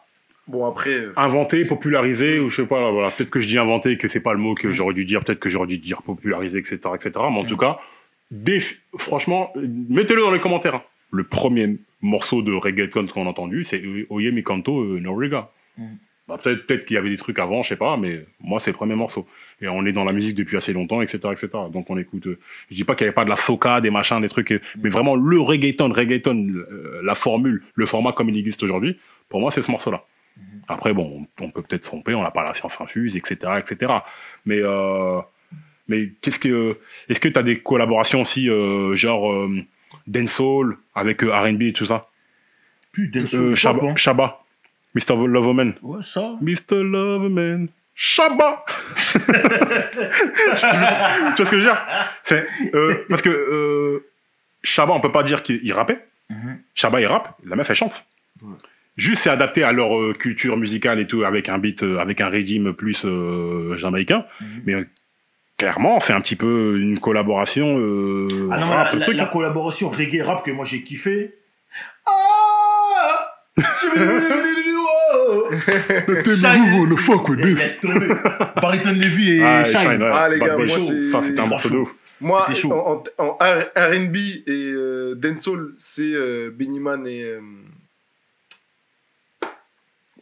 bon, après... Inventé, popularisé, ou je sais pas, voilà. Peut-être que je dis inventé, que c'est pas le mot que j'aurais dû dire, peut-être que j'aurais dû dire popularisé, etc., etc. Mais en tout cas, franchement, mettez-le dans les commentaires. Le premier morceau de reggaeton qu'on a entendu, c'est Oyemi Kanto, Noriega. Bah, peut-être qu'il y avait des trucs avant, je sais pas, mais moi, c'est le premier morceau. Et on est dans la musique depuis assez longtemps, etc., etc. Donc on écoute. Je dis pas qu'il y avait pas de la soca, des machins, des trucs, mais vraiment le reggaeton, la formule, le format comme il existe aujourd'hui. Pour moi, c'est ce morceau-là. Après, bon, on peut peut-être se tromper, on n'a pas la science infuse, etc., etc. Mais est-ce que t'as des collaborations aussi, genre dancehall avec R&B et tout ça? Plus dancehall. Shabba, Mr. Loverman. Ouais, ça. Mr. Loverman. Shabba. Tu vois ce que je veux dire? Parce que Shabba, on peut pas dire qu'il rappait. Shabba, il rappe, la meuf, elle chante. Juste, c'est adapté à leur culture musicale et tout, avec un beat, avec un régime plus jamaïcain. Mais clairement, c'est un petit peu une collaboration. Rap, la collaboration reggae-rap que moi j'ai kiffé. Le fuck with this. Laisse tomber. Bariton Levy et Shine. Les gars, moi c'est... Ça, c'était un morceau de ouf. Moi, en R&B et dancehall, c'est Benny Man et...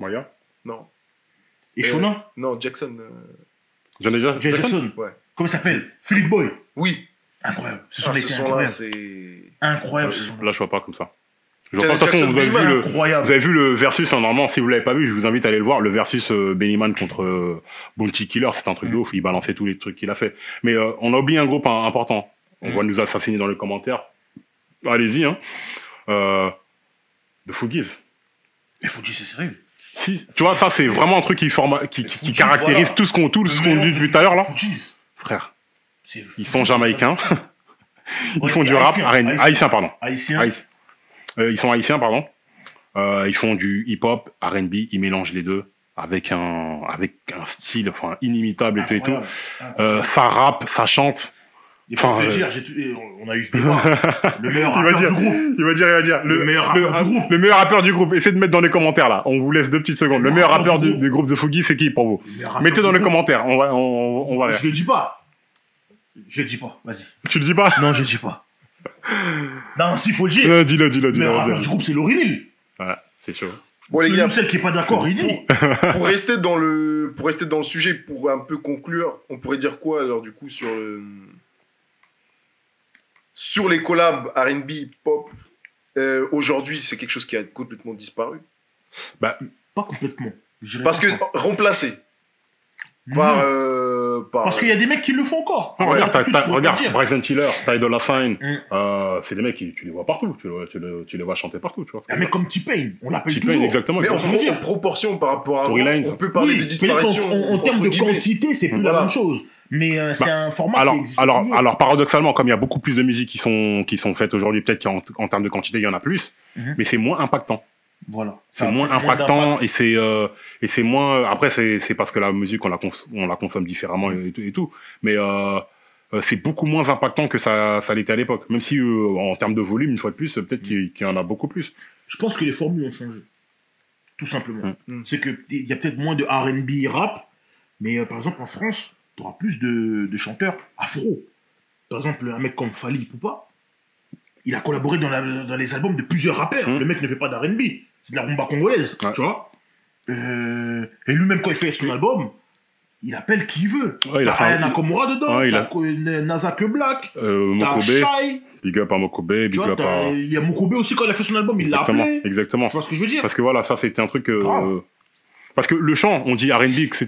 Maya? Non. Et Shona? Non, Jackson. Jackson? Ouais. Comment il s'appelle? Philip Boy? Oui. Incroyable. Ce son-là, c'est... Incroyable. Là, je vois pas comme ça. De toute façon, vous avez vu le versus, normalement, si vous l'avez pas vu, je vous invite à aller le voir. Le versus Benny Man contre Bounty Killer, c'est un truc de ouf. Il balançait tous les trucs qu'il a fait. Mais on a oublié un groupe important. On va nous assassiner dans les commentaires. Allez-y, hein. The Fugees. Les Fugees, c'est sérieux. Si, tu vois, ça, c'est vraiment un truc qui caractérise voilà. tout ce qu'on dit depuis tout à l'heure, là. Frère. Ils sont jamaïcains. Ils font du rap. Haïtiens, pardon. Ils sont haïtiens, pardon. Ils font du hip-hop, R&B, ils mélangent les deux avec un style, enfin, inimitable et tout. Ça rappe, ça chante. Enfin, on a eu ce débat. Le meilleur rappeur du groupe. Il va dire. Le meilleur rappeur du groupe. Le meilleur rappeur du groupe. Essayez de mettre dans les commentaires, là. On vous laisse 2 petites secondes. Le meilleur rappeur du groupe The Fugees, c'est qui pour vous? Mettez dans les commentaires. On va. Je le dis pas. Vas-y. Tu le dis pas? Non, je le dis pas. Non, s'il faut le dire. Dis-le. Le meilleur rappeur du groupe, c'est Lauryn Hill. Ouais, c'est chaud. Bon, les gars. Celle qui est pas d'accord, il dit. Pour rester dans le sujet, pour un peu conclure, on pourrait dire quoi, alors, du coup, sur les collabs R&B, pop, aujourd'hui, c'est quelque chose qui a complètement disparu. Bah, pas complètement. Parce que remplacé par parce qu'il y a des mecs qui le font encore. Regarde, Bryson Tiller, Ty Dolla $ign, c'est des mecs qui tu les vois partout, tu les vois chanter partout, tu vois. Un mec comme T-Pain, on l'appelle T-Pain, toujours. exactement. Mais en proportion par rapport à on peut parler de disparition. En termes de quantité, c'est plus la même chose. Mais c'est un format qui existe toujours. Alors paradoxalement, comme il y a beaucoup plus de musiques qui sont faites aujourd'hui, peut-être qu'en termes de quantité, il y en a plus, mais c'est moins impactant. Voilà. C'est moins impactant et c'est moins. Après, c'est parce que la musique on la consomme différemment et tout. Mais c'est beaucoup moins impactant que ça l'était à l'époque. Même si en termes de volume, une fois de plus, peut-être qu'il y en a beaucoup plus. Je pense que les formules ont changé. Tout simplement. C'est que il y a peut-être moins de R&B rap, mais par exemple en France, tu auras plus de chanteurs afro. Par exemple, un mec comme Fally Ipupa, il a collaboré dans les albums de plusieurs rappeurs. Le mec ne fait pas d'R&B. C'est de la rumba congolaise, tu vois. Et lui-même, quand il fait son album, il appelle qui il veut. Ouais, t'as Aya Nakamura dedans, t'as Nazake Black, t'as Shai. Big up à Mokobe, big up à... Il y a Mokobe aussi, quand il a fait son album, il l'a appelé. Exactement. Tu vois ce que je veux dire? Parce que voilà, ça, c'était un truc... Parce que le chant, on dit R&B, etc.,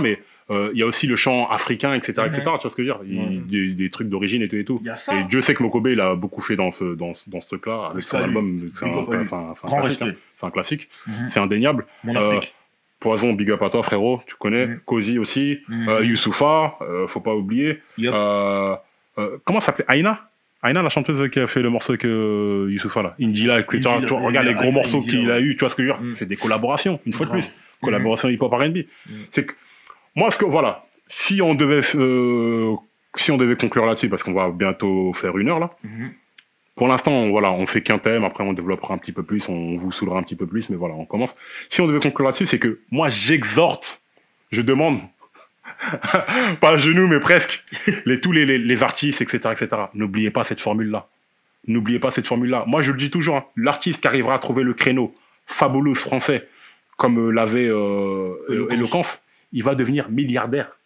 mais... il y a aussi le chant africain, etc., tu vois ce que je veux dire, des trucs d'origine et tout. Et Dieu sait que Mokobe, il a beaucoup fait dans ce truc-là, avec son album, c'est un classique, c'est indéniable. Poison, big up à toi, frérot, tu connais, Cozy aussi, Youssoupha, faut pas oublier. Comment ça s'appelait? Aïna, la chanteuse qui a fait le morceau que Youssoupha, là, Indila, etc. Tu regardes les gros morceaux qu'il a eu, tu vois ce que je veux dire, c'est des collaborations, une fois de plus. Collaboration hip-hop R&B. C'est que, moi, si on devait conclure là-dessus, parce qu'on va bientôt faire 1 heure, là. Pour l'instant, on fait qu'un thème, après on développera un petit peu plus, on vous saoulera un petit peu plus, mais voilà, on commence. Si on devait conclure là-dessus, c'est que moi, je demande, pas à genoux, mais presque, tous les artistes, etc., n'oubliez pas cette formule-là. Moi, je le dis toujours, hein, l'artiste qui arrivera à trouver le créneau fabuleux français, comme l'avait Eloquence, il va devenir milliardaire.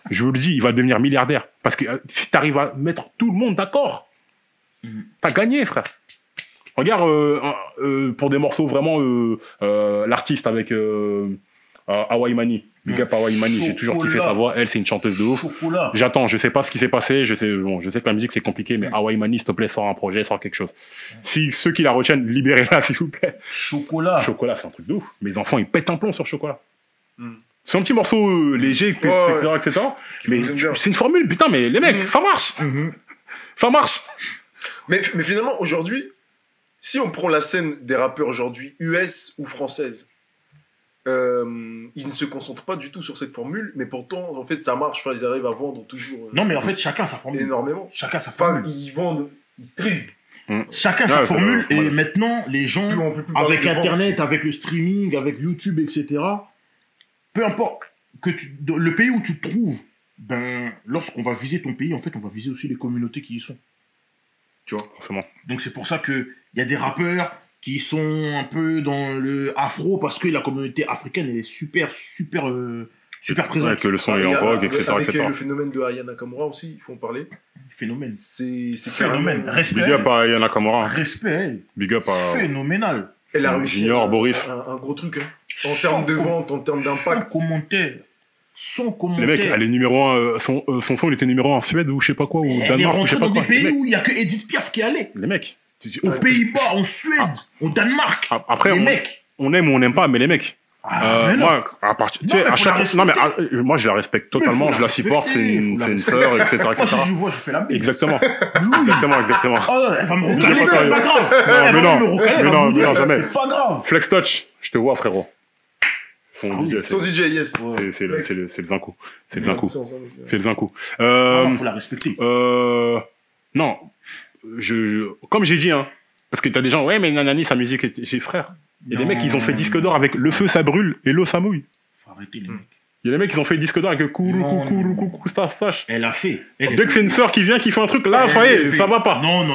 Je vous le dis, il va devenir milliardaire. Parce que si tu arrives à mettre tout le monde d'accord, t'as gagné, frère. Regarde, pour des morceaux vraiment, l'artiste avec Hawaii Mani. Big up Hawaii Mani, j'ai toujours kiffé sa voix. Elle, c'est une chanteuse de ouf. J'attends, je sais pas ce qui s'est passé. Je sais que la musique, c'est compliqué, mais Hawaii Mani, s'il te plaît, sors un projet, sors quelque chose. Si ceux qui la retiennent, libérez-la, s'il vous plaît. Chocolat, c'est un truc de ouf. Mes enfants, ils pètent un plomb sur Chocolat. C'est un petit morceau léger, etc. Mais c'est une formule, putain, mais les mecs, ça marche. Ça marche. Mais finalement, aujourd'hui, si on prend la scène des rappeurs aujourd'hui, US ou française, ils ne se concentrent pas du tout sur cette formule, mais pourtant, en fait, ça marche. Enfin, ils arrivent à vendre toujours. Non, mais en fait, chacun sa formule. Énormément. Chacun sa formule. Enfin, ils vendent, ils streament. Chacun sa formule, et maintenant, les gens, avec Internet, avec le streaming, avec YouTube, etc., peu importe le pays où tu te trouves, ben, lorsqu'on va viser ton pays, en fait, on va viser aussi les communautés qui y sont. Tu vois. Forcément. Donc c'est pour ça qu'il y a des rappeurs qui sont un peu dans le afro, parce que la communauté africaine, elle est super présente. Avec le son est en vogue, etc. Avec le phénomène de Aya Nakamura aussi, il faut en parler. Phénomène. C'est phénomène. Respect. Big up à Aya Nakamura. Respect. Big up à... Phénoménal. Elle a réussi Boris. Un gros truc, hein. En termes de vente, en termes d'impact. Sans commentaire. Les mecs, elle est numéro 1, son son il était numéro 1 en Suède ou je sais pas quoi, ou Danemark ou je sais pas quoi. dans des pays où il y a que Edith Piaf qui allait. Les mecs. Aux Pays-Bas, en Suède, au Danemark. Après, on aime ou on n'aime pas, mais les mecs. Moi, moi, je la respecte totalement, je la supporte, c'est une sœur, etc. Moi, si je vois, je fais la bise. Exactement. Elle va me recaler, c'est pas grave. Mais non, jamais. C'est pas grave. Flex Touch, je te vois, frérot. Son DJ, yes. C'est le Zinco. C'est le Zinco. C'est le Zinco. Faut la respecter. Non. Comme j'ai dit, hein. Parce que t'as des gens, ouais, mais nanani, sa musique est, j'ai frère. Il y a des mecs, ils ont fait disque d'or avec Le Feu, ça brûle et L'eau, ça mouille. Faut arrêter, les mecs. Il y a des mecs, ils ont fait disque d'or avec Kourou, stache. Elle a fait. Dès que c'est une sœur qui vient, qui fait un truc, là, ça y est, ça va pas. Non.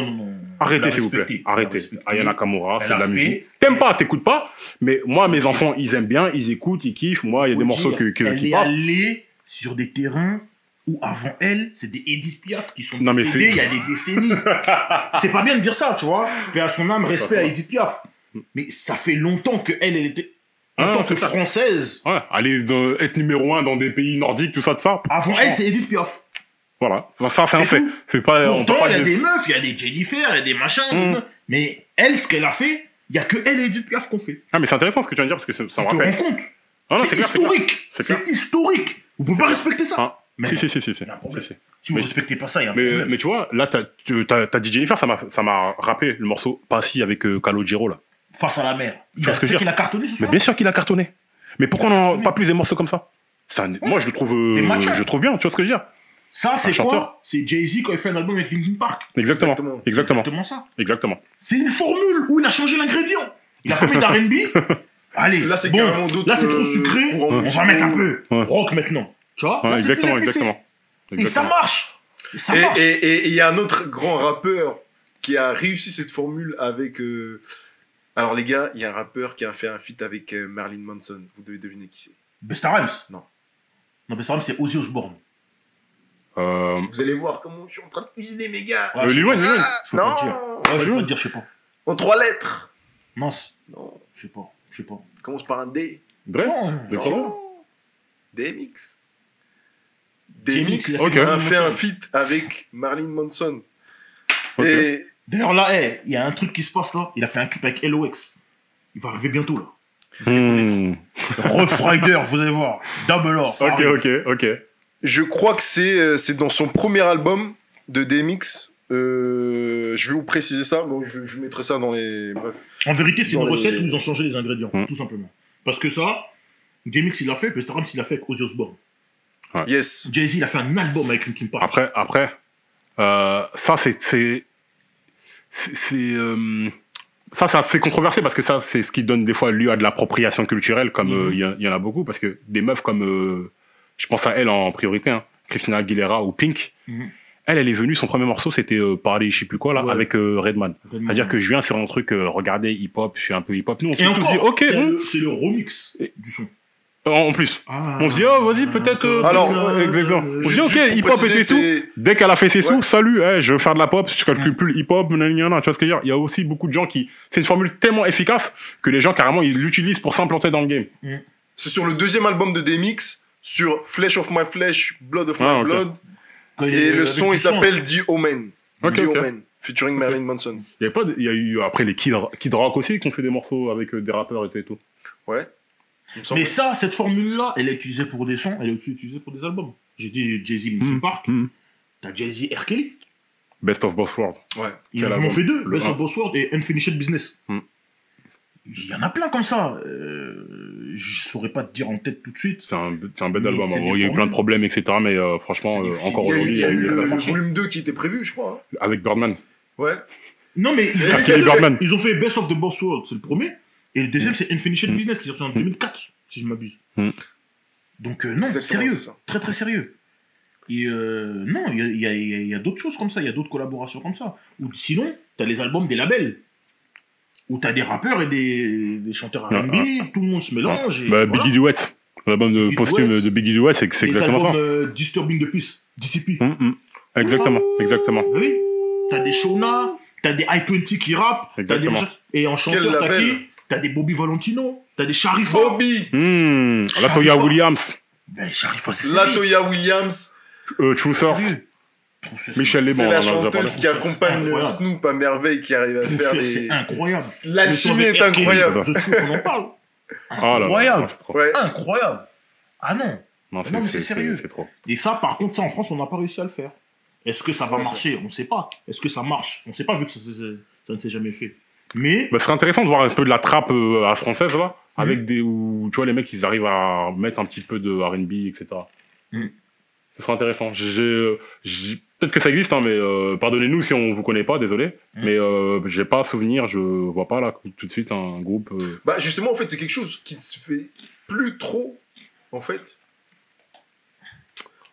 Arrêtez, s'il vous plaît. Arrêtez. Aya Nakamura, c'est de la musique. T'aimes pas, t'écoutes pas. Mais moi, mes enfants, ils aiment bien, ils écoutent, ils kiffent. Moi, il y a des morceaux qui passent. Elle est allée sur des terrains où avant elle, c'est des Edith Piaf qui sont décédés il y a des décennies. C'est pas bien de dire ça, tu vois. Mais à son âme, respect à Edith Piaf. Mais ça fait longtemps qu'elle était en tant que française. Ouais, aller être numéro 1 dans des pays nordiques, tout ça. Avant elle, c'est Edith Piaf. Voilà, ça c'est un fait. C'est pas. Pourtant, il y a des meufs, il y a des Jennifer, il y a des machins. Mais elle, ce qu'elle a fait, il y a que elle et Edith Piaf qu'on fait. Ah, mais c'est intéressant ce que tu viens de dire parce que ça me rappelle. Tu te rends compte? C'est historique. C'est historique. Vous pouvez pas respecter ça. Si. Si vous respectez pas ça, il y a un problème. Mais tu vois, là, t'as dit Jennifer, ça m'a rappelé le morceau Passy avec Calogero, là. Face à la mer. Il a cartonné ce soir. Mais bien sûr qu'il a cartonné. Mais pourquoi on n'a pas plus des morceaux comme ça? Moi, je le trouve bien, tu vois ce que je veux dire? Ça, c'est quoi? C'est Jay-Z quand il fait un album avec Linkin Park. Exactement ça. Exactement. C'est une formule où il a changé l'ingrédient. Il a pas mis d'R&B. Allez, là, c'est carrément d'autres. Là, c'est trop sucré. On va mettre un peu rock maintenant. Tu vois? Exactement. Et ça marche. Et il y a un autre grand rappeur qui a réussi cette formule avec... Alors les gars, il y a un rappeur qui a fait un feat avec Marilyn Manson. Vous devez deviner qui c'est. Busta Rhymes? Non, Busta Rhymes, c'est Ozzy Osbourne. Vous allez voir comment je suis en train de cuisiner, mes gars. Lil Wayne. Non. Je vais pas te dire, je sais pas. En 3 lettres. Mince. Non. Je sais pas. Commence par un D. Dre? DMX. DMX a fait un feat avec Marilyn Manson. Et d'ailleurs, là, il y a un truc qui se passe là. Il a fait un clip avec LOX. Il va arriver bientôt, là. Rough Rider, vous allez voir. Double R. Ok. Je crois que c'est dans son premier album de DMX. Je vais vous préciser ça. Bon, je mettrai ça dans les... Bref. En vérité, c'est une recette où ils ont changé les ingrédients, tout simplement. Parce que ça, DMX, il l'a fait, Busta Rhymes, il l'a fait avec Ozzy Osbourne. Ouais. Yes. Jay-Z, il a fait un album avec Linkin Park. Après, ça, ça, c'est assez controversé parce que ça, c'est ce qui donne des fois lieu à de l'appropriation culturelle, comme il y en a beaucoup, parce que des meufs comme, je pense à elle en priorité, hein, Christina Aguilera ou Pink, elle est venue, son premier morceau, c'était parler, je sais plus quoi, là, avec Redman. C'est-à-dire que je viens sur un truc, regardez, hip-hop, je suis un peu hip-hop. Nous, on se dit, ok. C'est le remix du son. En plus. On se dit, oh, vas-y, peut-être... Alors, exactement. On se dit, ok, hip-hop et tout. Dès qu'elle a fait ses sous, salut, je veux faire de la pop, je calcule plus le hip-hop, tu vois ce que je veux dire. Il y a aussi beaucoup de gens qui... C'est une formule tellement efficace que les gens, carrément, ils l'utilisent pour s'implanter dans le game. C'est sur le deuxième album de DMX, sur Flesh of My Flesh, Blood of My Blood. Et le son, il s'appelle The Omen. The Omen, featuring Marilyn Manson. Il y a eu après les Kid Rock aussi qui ont fait des morceaux avec des rappeurs et tout. Ouais. Mais ça, cette formule-là, elle est utilisée pour des sons, elle est aussi utilisée pour des albums. J'ai dit Jay-Z, Linkin Park, t'as Jay-Z, R. Kelly. Best of Both Worlds. Ouais. Ils en ont fait deux, Best of Both Worlds et Unfinished Business. Il y en a plein comme ça. Je saurais pas te dire en tête tout de suite. C'est un bel album. Il y a eu plein de problèmes, etc. Mais franchement, encore aujourd'hui... Il y a eu le volume 2 qui était prévu, je crois. Hein. Avec Birdman. Ouais. Non, mais ils ont fait Best of the Both Worlds, c'est le premier. Et le deuxième, c'est Unfinished Business, qui est sorti en 2004, si je m'abuse. Donc, non, sérieux. Très, très sérieux. Et non, il y a d'autres choses comme ça. Il y a d'autres collaborations comme ça. Ou sinon, t'as les albums des labels. Où t'as des rappeurs et des chanteurs R&B, tout le monde se mélange. Et voilà. Biggie Duet, l'album de posthume de Biggie Duet, c'est exactement ça. Les albums Disturbing the Peace, DTP. Exactement. Oui. T'as des Shona, t'as des I-20 qui rappent, et en chanteur, t'as qui? T'as des Bobby Valentino, t'as des Sharifa. Bobby Latoya Williams. Ben, Sharifa, c'est Latoya Williams. True Source. Michel Lebon. C'est la chanteuse qui accompagne Snoop à merveille, qui arrive à faire des... C'est incroyable. La chimie est incroyable. On en parle. Incroyable. Incroyable. Ah non. Non, mais c'est sérieux. C'est trop. Et ça, par contre, ça, en France, on n'a pas réussi à le faire. Est-ce que ça va marcher? On ne sait pas. Est-ce que ça marche? On ne sait pas, vu que ça ne s'est jamais fait. Mais... ce serait intéressant de voir un peu de la trappe à la française, là, avec où, tu vois, les mecs, ils arrivent à mettre un petit peu de R&B, etc. Ce serait intéressant. Peut-être que ça existe, hein, mais pardonnez-nous si on vous connaît pas, désolé. Mais j'ai pas souvenir, je vois pas là tout de suite un groupe. Bah justement, en fait, c'est quelque chose qui se fait plus trop, en fait.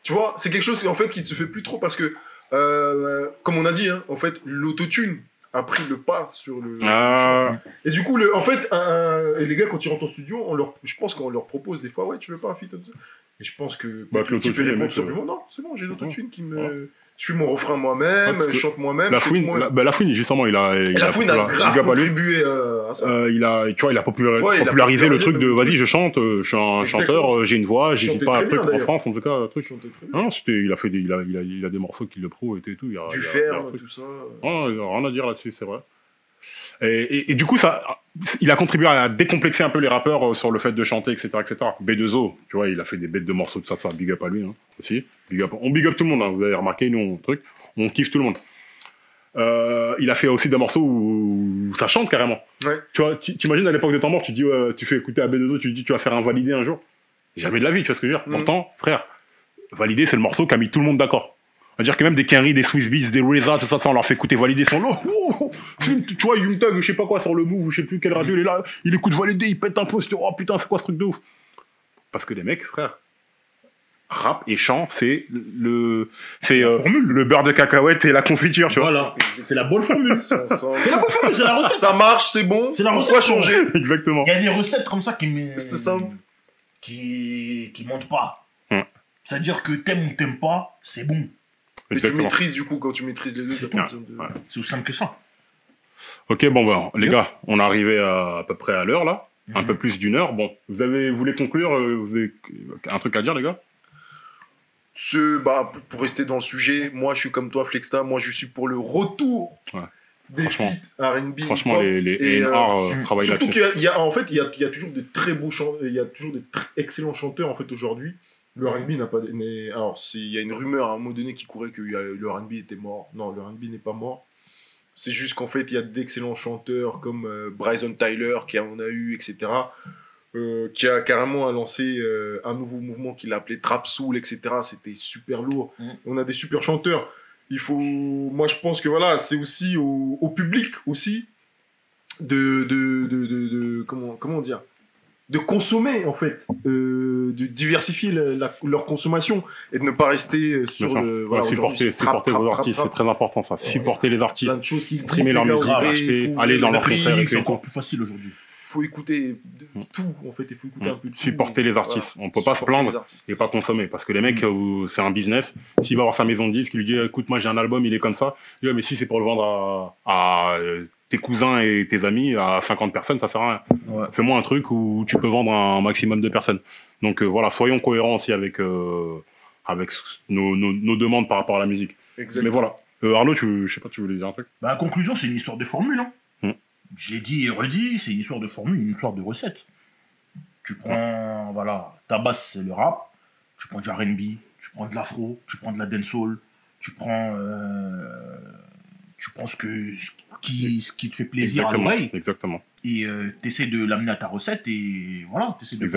Tu vois, c'est quelque chose en fait qui ne se fait plus trop parce que, comme on a dit, hein, en fait, l'autotune a pris le pas sur le. Et du coup, en fait, et les gars, quand ils rentrent en studio, je pense qu'on leur propose des fois, ouais, tu veux pas un feat? Et je pense que le type répond simplement non, c'est bon, j'ai l'autotune qui me. Je fais mon refrain moi-même, je chante moi-même. Lafouine, justement, Lafouine a grave contribué à ça. Il a popularisé le truc de vas-y, je chante, je suis un chanteur, j'ai une voix, j'hésite pas à truc en France, en tout cas. Non, il a des morceaux qui le prouvent et tout. Du ferme, tout ça. Rien à dire là-dessus, c'est vrai. Et du coup, il a contribué à décomplexer un peu les rappeurs sur le fait de chanter, etc., etc. B2O, tu vois, il a fait des bêtes de morceaux de ça, big up à lui, hein, aussi. On big up tout le monde, hein, vous avez remarqué, nous, on kiffe tout le monde. Il a fait aussi des morceaux où ça chante carrément. Ouais. Tu vois, t'imagines à l'époque de Temps Mort, tu dis, tu fais écouter à B2O, tu dis, tu vas faire un validé un jour. Jamais de la vie, tu vois ce que je veux dire. Pourtant, frère, validé, c'est le morceau qui a mis tout le monde d'accord. C'est-à-dire que même des Kenry, des Swiss Beats, des Reza, tout ça, on leur fait écouter Validé son lot. Tu vois, Young Thug, je sais pas quoi, sur le Move, je sais plus quelle radio, il est là, il écoute Validé, il pète un peu, oh putain, c'est quoi ce truc de ouf? Parce que les mecs, frère, rap et chant, c'est le beurre de cacahuète et la confiture, tu vois. Voilà, c'est la bonne formule. C'est la bonne formule, c'est la recette. Ça marche, c'est bon, pourquoi changer? Exactement. Il y a des recettes comme ça qui montent pas. C'est-à-dire que t'aimes ou t'aimes pas, c'est bon. Et tu maîtrises du coup, quand tu maîtrises les deux, t'as pas besoin de... C'est aussi simple que ça. Ok, bon, les gars, on est arrivé à peu près à l'heure, là. Un peu plus d'une heure. Bon, vous voulez conclure? Vous avez un truc à dire, les gars? Pour rester dans le sujet, moi, je suis comme toi, Flexta. Moi, je suis pour le retour des feats R&B. Franchement, les A&R travaillent là-dessus. Surtout qu'il y a toujours des très beaux chanteurs, il y a toujours des excellents chanteurs, en fait, aujourd'hui. Le R&B n'a pas... Alors, il y a une rumeur à un moment donné qui courait que le R&B était mort. Non, le R&B n'est pas mort. C'est juste qu'en fait, il y a d'excellents chanteurs comme Bryson Tyler, on a eu, etc., qui a carrément lancé un nouveau mouvement qu'il a appelé Trap Soul, etc. C'était super lourd. On a des super chanteurs. Moi, je pense que voilà, c'est aussi au public aussi comment dire, de consommer, en fait, de diversifier leur consommation et de ne pas rester sur supporter vos artistes, c'est très important ça. Supporter les artistes, plein de choses qui streamer leur musique, acheter, aller dans leur concert, c'est encore plus facile aujourd'hui. Faut écouter tout, en fait, il faut écouter un peu de tout. Supporter les artistes. On peut pas se plaindre et pas consommer, parce que les mecs, c'est un business. S'il va avoir sa maison de disques, il lui dit, écoute, moi j'ai un album, il est comme ça. Il dit, mais si c'est pour le vendre à tes cousins et tes amis, à 50 personnes, ça sert à rien. Fais-moi un truc où tu peux vendre un maximum de personnes. Donc voilà, soyons cohérents aussi avec nos demandes par rapport à la musique. Exactement. Mais voilà. Arnaud, je sais pas, tu voulais dire un truc? En conclusion, c'est une histoire de formule. J'ai dit et redit, c'est une histoire de formule, une histoire de recette. Tu prends, voilà, ta base, c'est le rap. Tu prends du R&B, tu prends de l'afro, tu prends de la dancehall, tu prends ce qui te fait plaisir à l'oreille. Exactement. Et tu essaies de l'amener à ta recette et voilà, tu essaies de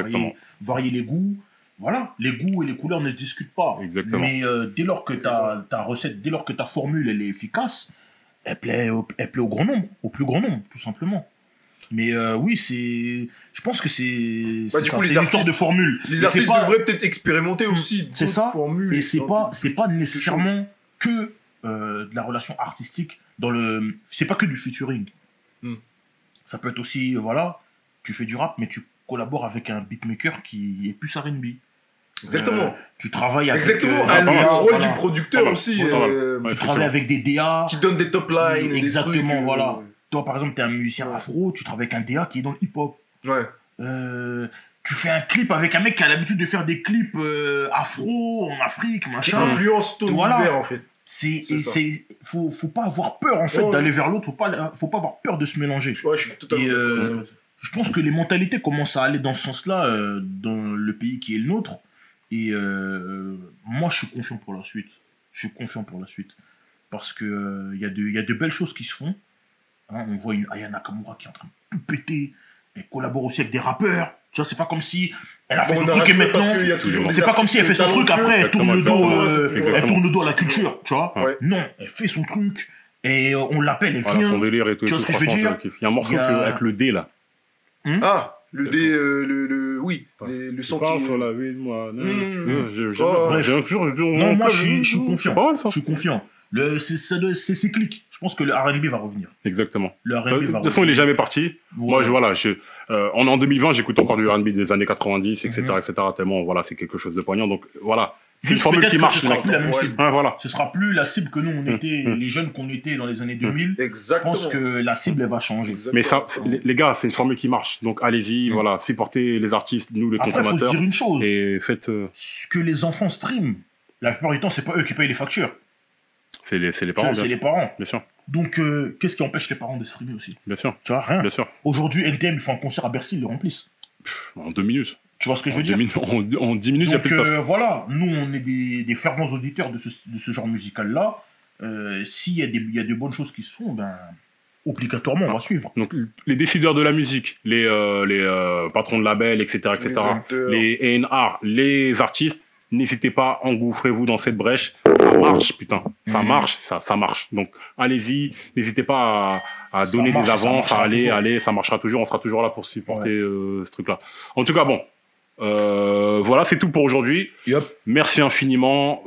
varier les goûts. Voilà, les goûts et les couleurs ne se discutent pas. Exactement. Mais dès lors que ta recette, dès lors que ta formule elle est efficace, elle plaît au grand nombre, au plus grand nombre, tout simplement. Mais oui, je pense que c'est une histoire de formule. Les artistes devraient peut-être expérimenter aussi c'est ça. formules. Et c'est pas nécessairement que de la relation artistique c'est pas que du featuring. Ça peut être aussi, voilà, tu fais du rap, mais tu collabores avec un beatmaker qui est plus R&B. Exactement. Tu travailles avec... Exactement, le rôle du producteur aussi. Tu travailles avec des DA. Qui donnent des top lines. Exactement, des trucs, voilà. Toi, par exemple, tu es un musicien afro, tu travailles avec un DA qui est dans le hip-hop. Ouais. Tu fais un clip avec un mec qui a l'habitude de faire des clips afro, en Afrique, machin. Qui influence ton univers, en fait. Faut pas avoir peur, en fait, d'aller vers l'autre. Faut pas avoir peur de se mélanger. Ouais, je suis totalement je pense que les mentalités commencent à aller dans ce sens-là dans le pays qui est le nôtre. Et moi, je suis confiant pour la suite. Parce que y a de belles choses qui se font. Hein, on voit une Aya Nakamura qui est en train de tout péter. Elle collabore aussi avec des rappeurs. Tu vois, c'est pas comme si elle a fait son truc et maintenant. C'est pas comme si elle fait son truc, après elle tourne le dos à la culture. Tu vois. Non, elle fait son truc. Et on l'appelle, elle vient. Son délire et tout. Tu vois ce que je veux dire? Il y a un morceau avec le D là. Ah, le D, le son qui... sur la vie de moi. Non, moi, je suis confiant. Je suis confiant. C'est cyclique. Je pense que le R&B va revenir. Exactement. Le R&B va revenir. De toute façon, il est jamais parti. Moi, en 2020, j'écoute encore du R&B des années 90, etc., tellement, voilà, c'est quelque chose de poignant. Donc, voilà. C'est une formule qui marche. Ce sera plus la même cible. Voilà. Ce sera plus la cible que nous, on était, les jeunes qu'on était dans les années 2000. Exactement. Je pense que la cible, elle va changer. Mais ça, les gars, c'est une formule qui marche. Donc, allez-y, voilà, supportez les artistes, nous, les consommateurs. Après, faut se dire une chose. Et faites... Ce que les enfants streament, la plupart du temps, c'est pas eux qui payent les factures. C'est les parents. C'est les parents. Bien sûr. Donc, qu'est-ce qui empêche les parents de streamer aussi? Bien sûr. Tu vois, rien. Bien sûr. Aujourd'hui, NTM, ils font un concert à Bercy, ils le remplissent. En 2 minutes. Tu vois ce que je veux dire? En 10 minutes, il y a plus de place. Voilà, nous, on est des fervents auditeurs de ce genre musical-là. S'il y a de bonnes choses qui se font, ben, obligatoirement, on va suivre. Donc, les décideurs de la musique, les patrons de labels, etc., les A&R, les artistes, n'hésitez pas, engouffrez-vous dans cette brèche. Ça marche, putain. Ça marche, ça marche. Donc, allez-y. N'hésitez pas à donner des avances, à aller. Ça marchera toujours. On sera toujours là pour supporter ce truc-là. En tout cas, bon. Voilà, c'est tout pour aujourd'hui. Yep. Merci infiniment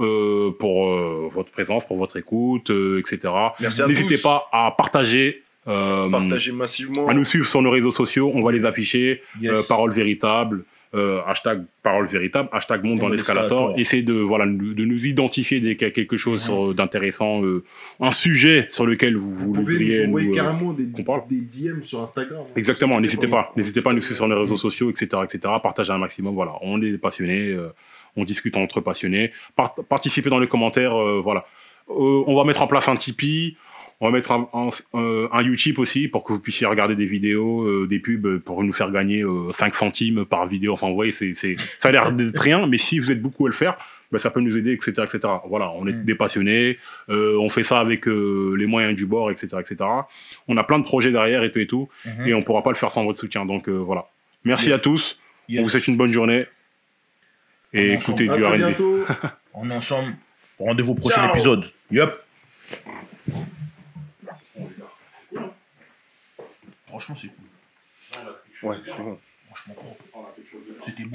pour votre présence, pour votre écoute, etc. Merci à tous. N'hésitez pas à partager. Partager massivement. À nous suivre sur nos réseaux sociaux. On va les afficher. Yes. Parole véritable. Hashtag parole véritable, hashtag monde dans l'escalator. Essayez de nous identifier dès qu'il y a quelque chose d'intéressant, un sujet sur lequel vous pouvez nous envoyer carrément des DM sur Instagram. Exactement, n'hésitez pas à nous suivre sur les réseaux sociaux, etc., partagez un maximum, voilà, on est passionnés, on discute entre passionnés, participez dans les commentaires, voilà. On va mettre en place un Tipeee. On va mettre un Utip aussi pour que vous puissiez regarder des vidéos, des pubs pour nous faire gagner 5 centimes par vidéo. Enfin, vous voyez, ça a l'air d'être rien, mais si vous êtes beaucoup à le faire, ben, ça peut nous aider, etc., etc. Voilà, on est des passionnés, on fait ça avec les moyens du bord, etc., etc. On a plein de projets derrière et tout, et on pourra pas le faire sans votre soutien. Donc voilà. Merci à tous. On vous souhaite une bonne journée. Et écoutez du R&B. On est ensemble. Rendez-vous au prochain épisode. Yup. Franchement, c'est cool. Ouais, c'est bon. Franchement, c'était bon.